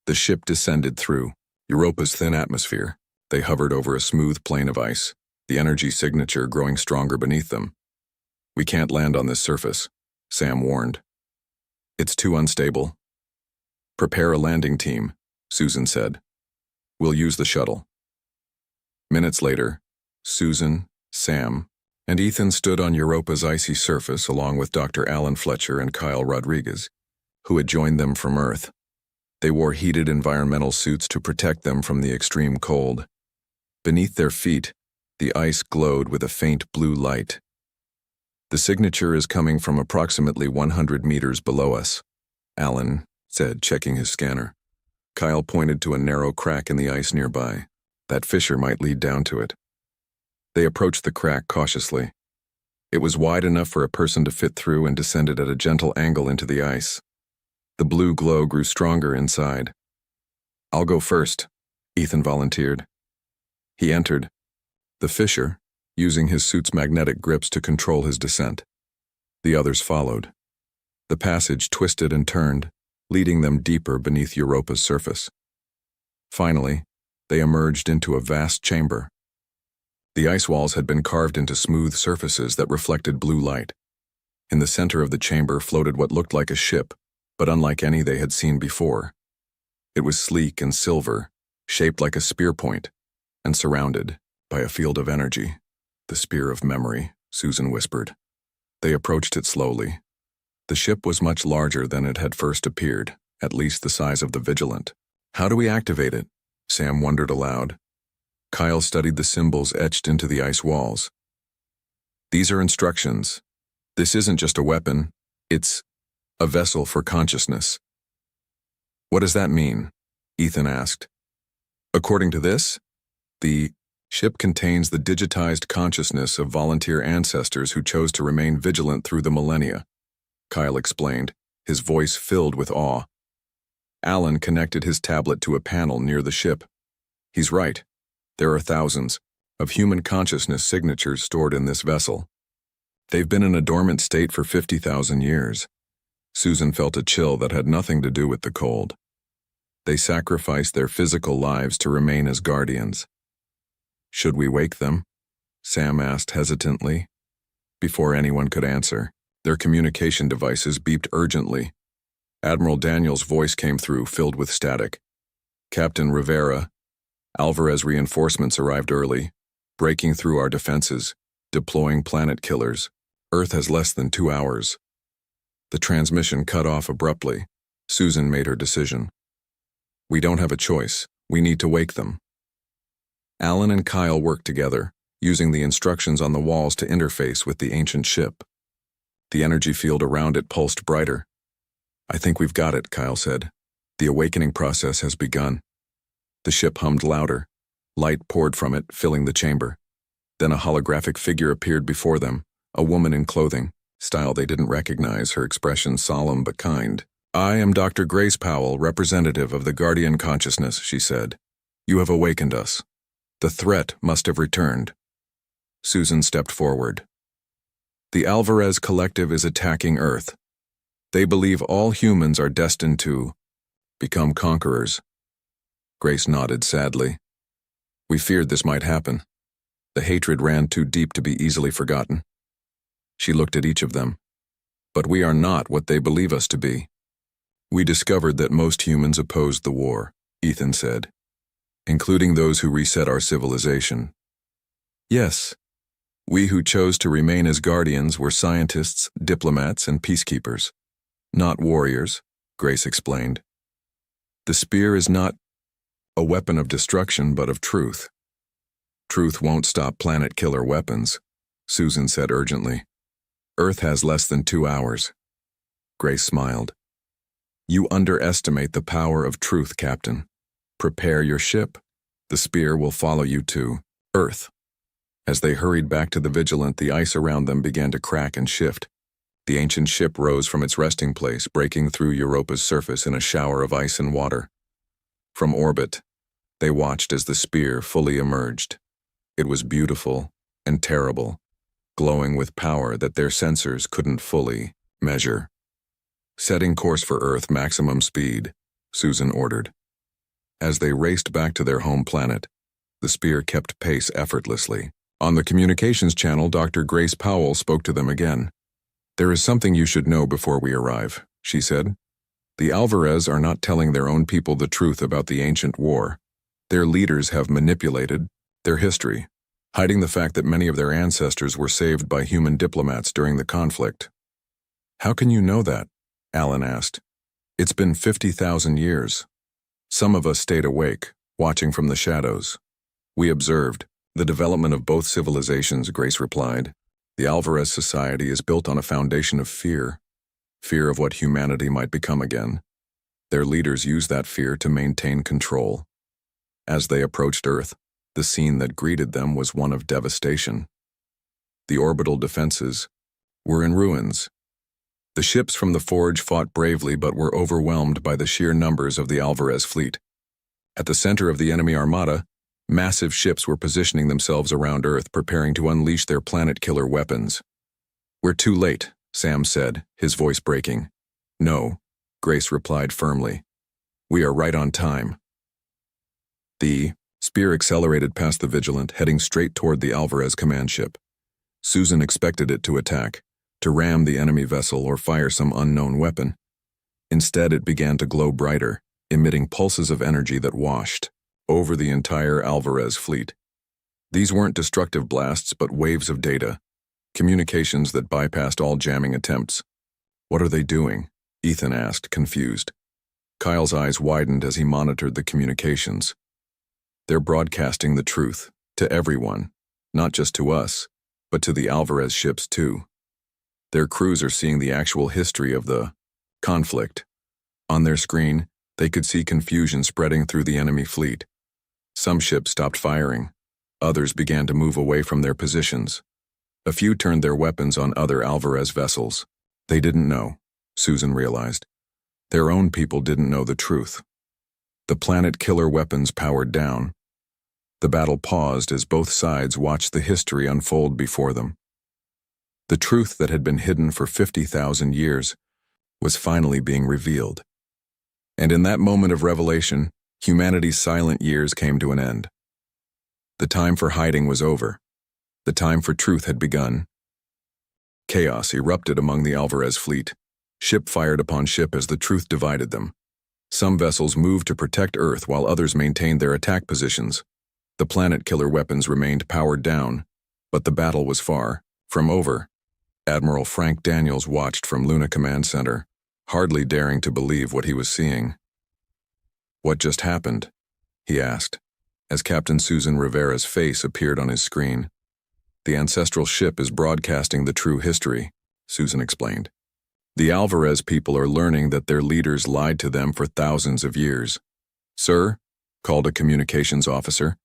The ship descended through Europa's thin atmosphere. They hovered over a smooth plain of ice, the energy signature growing stronger beneath them. "We can't land on this surface," Sam warned. "It's too unstable." "Prepare a landing team," Susan said. "We'll use the shuttle." Minutes later, Susan, Sam, and Ethan stood on Europa's icy surface along with Dr. Alan Fletcher and Kyle Rodriguez, who had joined them from Earth. They wore heated environmental suits to protect them from the extreme cold. Beneath their feet, the ice glowed with a faint blue light. "The signature is coming from approximately 100 meters below us," Alan said, checking his scanner. Kyle pointed to a narrow crack in the ice nearby. That fissure might lead down to it. They approached the crack cautiously. It was wide enough for a person to fit through and descended at a gentle angle into the ice. The blue glow grew stronger inside. "I'll go first," Ethan volunteered. He entered the fissure, using his suit's magnetic grips to control his descent. The others followed. The passage twisted and turned, leading them deeper beneath Europa's surface. Finally, they emerged into a vast chamber. The ice walls had been carved into smooth surfaces that reflected blue light. In the center of the chamber floated what looked like a ship, but unlike any they had seen before. It was sleek and silver, shaped like a spear point, and surrounded by a field of energy. "The spear of memory," Susan whispered. They approached it slowly. The ship was much larger than it had first appeared, at least the size of the Vigilant. "How do we activate it?" Sam wondered aloud. Kyle studied the symbols etched into the ice walls. "These are instructions. This isn't just a weapon, it's a vessel for consciousness." "What does that mean?" Ethan asked. "According to this, the ship contains the digitized consciousness of volunteer ancestors who chose to remain vigilant through the millennia," Kyle explained, his voice filled with awe. Alan connected his tablet to a panel near the ship. "He's right. There are thousands of human consciousness signatures stored in this vessel. They've been in a dormant state for 50,000 years. Susan felt a chill that had nothing to do with the cold. They sacrificed their physical lives to remain as guardians. "Should we wake them?" Sam asked hesitantly. Before anyone could answer, their communication devices beeped urgently. Admiral Daniel's voice came through, filled with static. "Captain Rivera, Alvarez reinforcements arrived early, breaking through our defenses, deploying planet killers. Earth has less than 2 hours." The transmission cut off abruptly. Susan made her decision. "We don't have a choice. We need to wake them." Alan and Kyle worked together, using the instructions on the walls to interface with the ancient ship. The energy field around it pulsed brighter. "I think we've got it," Kyle said. "The awakening process has begun." The ship hummed louder. Light poured from it, filling the chamber. Then a holographic figure appeared before them, a woman in clothing, style they didn't recognize, her expression solemn but kind. "I am Dr. Grace Powell, representative of the Guardian Consciousness," she said. "You have awakened us. The threat must have returned." Susan stepped forward. "The Alvarez Collective is attacking Earth. They believe all humans are destined to become conquerors." Grace nodded sadly. "We feared this might happen. The hatred ran too deep to be easily forgotten." She looked at each of them. "But we are not what they believe us to be." "We discovered that most humans opposed the war," Ethan said, "including those who reset our civilization." "Yes, we who chose to remain as guardians were scientists, diplomats, and peacekeepers. Not warriors," Grace explained. "The spear is not a weapon of destruction but of truth. Truth won't stop planet killer weapons." Susan said urgently. Earth has less than 2 hours. Grace smiled. You underestimate the power of truth, Captain. Prepare your ship. The spear will follow you to Earth. As they hurried back to the Vigilant, the ice around them began to crack and shift. The ancient ship rose from its resting place, breaking through Europa's surface in a shower of ice and water. From orbit, they watched as the spear fully emerged. It was beautiful and terrible, glowing with power that their sensors couldn't fully measure. Setting course for Earth maximum speed, Susan ordered. As they raced back to their home planet, the spear kept pace effortlessly. On the communications channel, Dr. Grace Powell spoke to them again. There is something you should know before we arrive, she said. The Alvarez are not telling their own people the truth about the ancient war. Their leaders have manipulated their history, hiding the fact that many of their ancestors were saved by human diplomats during the conflict. How can you know that? Alan asked. It's been 50,000 years. Some of us stayed awake, watching from the shadows. We observed the development of both civilizations, Grace replied. The Alvarez society is built on a foundation of fear of what humanity might become again. Their leaders use that fear to maintain control. As they approached Earth, the scene that greeted them was one of devastation. The orbital defenses were in ruins. The ships from the Forge fought bravely but were overwhelmed by the sheer numbers of the Alvarez fleet. At the center of the enemy armada, massive ships were positioning themselves around Earth, preparing to unleash their planet-killer weapons. We're too late, Sam said, his voice breaking. No, Grace replied firmly. We are right on time. The spear accelerated past the Vigilant, heading straight toward the Alvarez command ship. Susan expected it to attack, to ram the enemy vessel or fire some unknown weapon. Instead, it began to glow brighter, emitting pulses of energy that washed over the entire Alvarez fleet. These weren't destructive blasts, but waves of data, communications that bypassed all jamming attempts. What are they doing? Ethan asked, confused. Kyle's eyes widened as he monitored the communications. They're broadcasting the truth to everyone, not just to us, but to the Alvarez ships too. Their crews are seeing the actual history of the conflict. On their screen, they could see confusion spreading through the enemy fleet. Some ships stopped firing. Others began to move away from their positions. A few turned their weapons on other Alvarez vessels. They didn't know, Susan realized. Their own people didn't know the truth. The planet-killer weapons powered down. The battle paused as both sides watched the history unfold before them. The truth that had been hidden for 50,000 years was finally being revealed. And in that moment of revelation, humanity's silent years came to an end. The time for hiding was over. The time for truth had begun. Chaos erupted among the Alvarez fleet. Ship fired upon ship as the truth divided them. Some vessels moved to protect Earth while others maintained their attack positions. The planet-killer weapons remained powered down, but the battle was far from over. Admiral Frank Daniels watched from Luna Command Center, hardly daring to believe what he was seeing. What just happened? He asked, as Captain Susan Rivera's face appeared on his screen. The ancestral ship is broadcasting the true history, Susan explained. The Alvarez people are learning that their leaders lied to them for thousands of years. Sir, called a communications officer,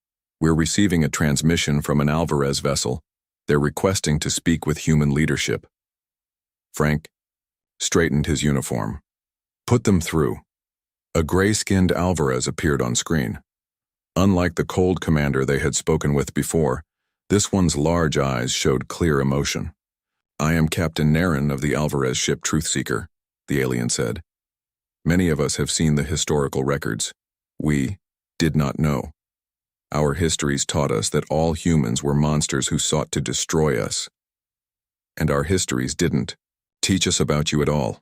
we're receiving a transmission from an Alvarez vessel. They're requesting to speak with human leadership. Frank straightened his uniform. Put them through. A gray-skinned Alvarez appeared on screen. Unlike the cold commander they had spoken with before, this one's large eyes showed clear emotion. I am Captain Naren of the Alvarez ship Truthseeker, the alien said. Many of us have seen the historical records. We did not know. Our histories taught us that all humans were monsters who sought to destroy us. And our histories didn't teach us about you at all,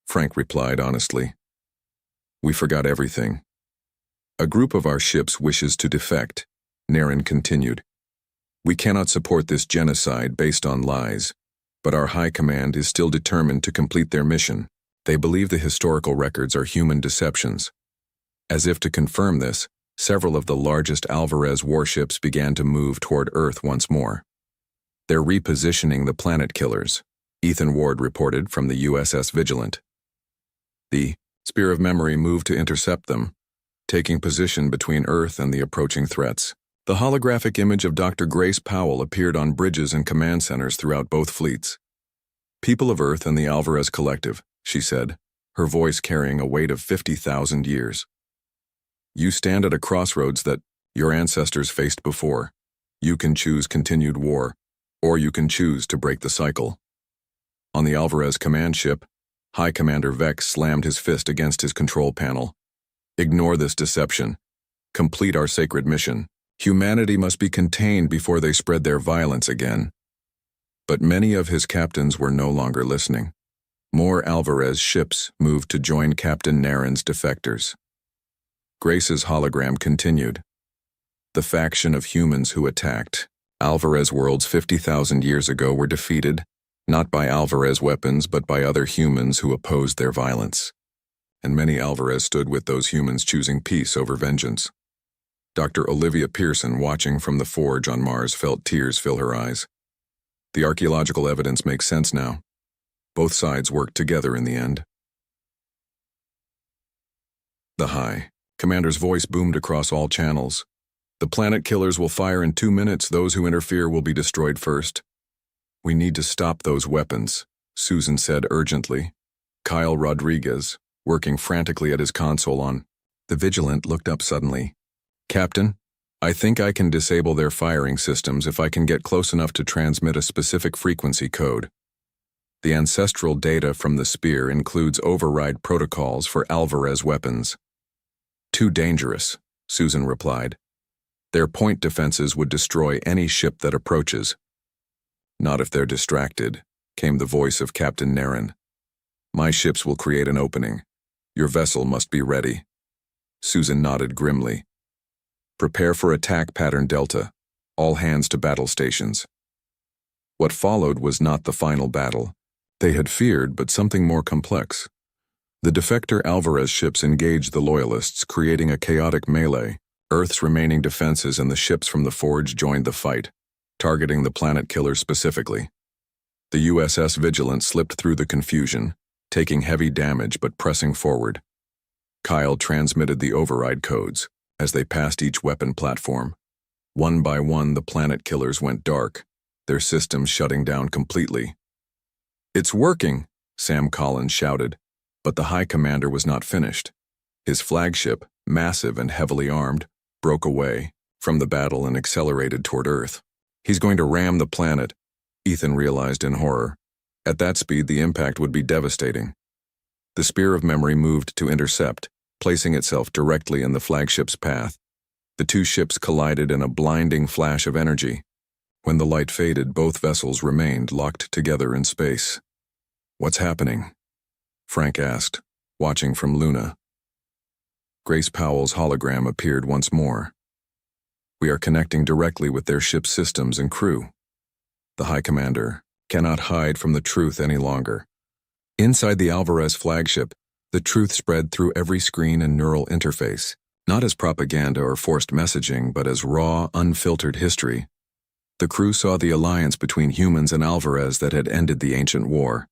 Frank replied honestly. We forgot everything. A group of our ships wishes to defect, Naren continued. We cannot support this genocide based on lies, but our high command is still determined to complete their mission. They believe the historical records are human deceptions. As if to confirm this, several of the largest Alvarez warships began to move toward Earth once more. They're repositioning the planet killers, Ethan Ward reported from the USS Vigilant. The Spear of Memory moved to intercept them, taking position between Earth and the approaching threats. The holographic image of Dr. Grace Powell appeared on bridges and command centers throughout both fleets. "People of Earth and the Alvarez Collective," she said, her voice carrying a weight of 50,000 years. "You stand at a crossroads that your ancestors faced before. You can choose continued war, or you can choose to break the cycle." On the Alvarez command ship, High Commander Vex slammed his fist against his control panel. "Ignore this deception. Complete our sacred mission. Humanity must be contained before they spread their violence again." But many of his captains were no longer listening. More Alvarez ships moved to join Captain Naren's defectors. Grace's hologram continued. The faction of humans who attacked Alvarez worlds 50,000 years ago were defeated, not by Alvarez weapons but by other humans who opposed their violence. And many Alvarez stood with those humans choosing peace over vengeance. Dr. Olivia Pearson, watching from the forge on Mars, felt tears fill her eyes. The archaeological evidence makes sense now. Both sides worked together in the end. The High Commander's voice boomed across all channels. "The planet killers will fire in 2 minutes. Those who interfere will be destroyed first." "We need to stop those weapons," Susan said urgently. Kyle Rodriguez, working frantically at his console on the Vigilant, looked up suddenly. "Captain, I think I can disable their firing systems if I can get close enough to transmit a specific frequency code. The ancestral data from the spear includes override protocols for Alvarez weapons." "Too dangerous," Susan replied. "Their point defenses would destroy any ship that approaches." "Not if they're distracted," came the voice of Captain Naren. "My ships will create an opening. Your vessel must be ready." Susan nodded grimly. "Prepare for attack pattern Delta. All hands to battle stations." What followed was not the final battle they had feared, but something more complex. The defector Alvarez ships engaged the Loyalists, creating a chaotic melee. Earth's remaining defenses and the ships from the Forge joined the fight, targeting the planet killers specifically. The USS Vigilant slipped through the confusion, taking heavy damage but pressing forward. Kyle transmitted the override codes as they passed each weapon platform. One by one, the planet killers went dark, their systems shutting down completely. "It's working," Sam Collins shouted, but the High Commander was not finished. His flagship, massive and heavily armed, broke away from the battle and accelerated toward Earth. "He's going to ram the planet," Ethan realized in horror. At that speed, the impact would be devastating. The Spear of Memory moved to intercept, placing itself directly in the flagship's path. The two ships collided in a blinding flash of energy. When the light faded, both vessels remained locked together in space. "What's happening?" Frank asked, watching from Luna. Grace Powell's hologram appeared once more. "We are connecting directly with their ship's systems and crew. The High Commander cannot hide from the truth any longer." Inside the Alvarez flagship, the truth spread through every screen and neural interface, not as propaganda or forced messaging, but as raw, unfiltered history. The crew saw the alliance between humans and Alvarez that had ended the ancient war.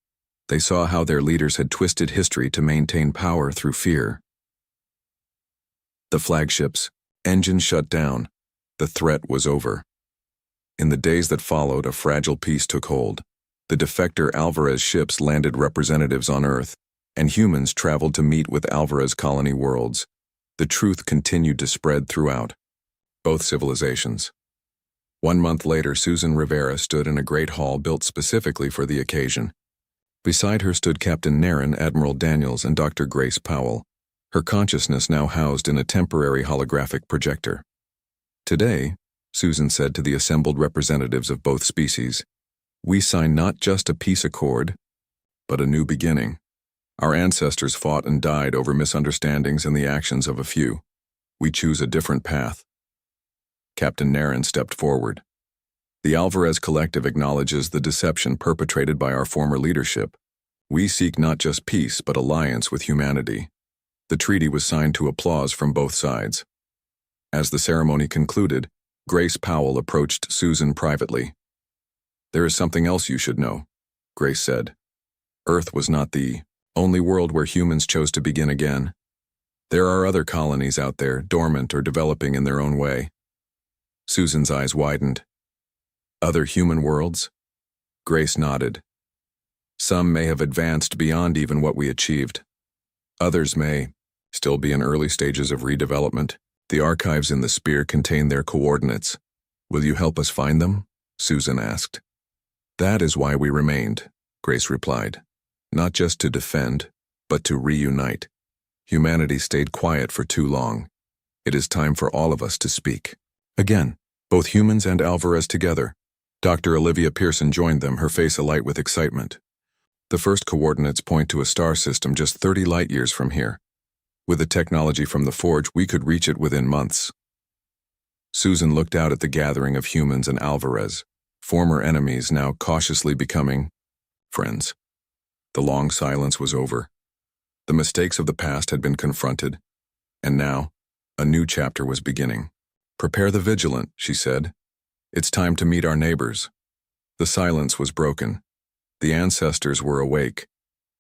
They saw how their leaders had twisted history to maintain power through fear. The flagship's engines shut down. The threat was over. In the days that followed, a fragile peace took hold. The defector Alvarez ships landed representatives on Earth, and humans traveled to meet with Alvarez colony worlds. The truth continued to spread throughout both civilizations. 1 month later, Susan Rivera stood in a great hall built specifically for the occasion. Beside her stood Captain Naren, Admiral Daniels, and Dr. Grace Powell, her consciousness now housed in a temporary holographic projector. "Today," Susan said to the assembled representatives of both species, "we sign not just a peace accord, but a new beginning. Our ancestors fought and died over misunderstandings and the actions of a few. We choose a different path." Captain Naren stepped forward. "The Alvarez Collective acknowledges the deception perpetrated by our former leadership. We seek not just peace, but alliance with humanity." The treaty was signed to applause from both sides. As the ceremony concluded, Grace Powell approached Susan privately. There is something else you should know, Grace said. Earth was not the only world where humans chose to begin again. There are other colonies out there, dormant or developing in their own way. Susan's eyes widened. Other human worlds? Grace nodded. Some may have advanced beyond even what we achieved. Others may still be in early stages of redevelopment. The archives in the sphere contain their coordinates. Will you help us find them? Susan asked. That is why we remained, Grace replied. Not just to defend, but to reunite. Humanity stayed quiet for too long. It is time for all of us to speak. Again, both humans and Alvarez together. Dr. Olivia Pearson joined them, her face alight with excitement. The first coordinates point to a star system just 30 light-years from here. With the technology from the Forge, we could reach it within months. Susan looked out at the gathering of humans and Alvarez, former enemies now cautiously becoming friends. The long silence was over. The mistakes of the past had been confronted, and now, a new chapter was beginning. Prepare the vigilant, she said. It's time to meet our neighbors. The silence was broken. The ancestors were awake,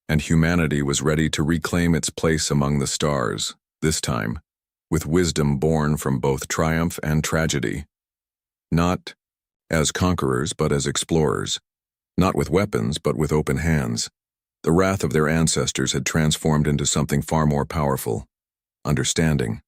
and humanity was ready to reclaim its place among the stars, this time, with wisdom born from both triumph and tragedy. Not as conquerors, but as explorers. Not with weapons, but with open hands. The wrath of their ancestors had transformed into something far more powerful: understanding.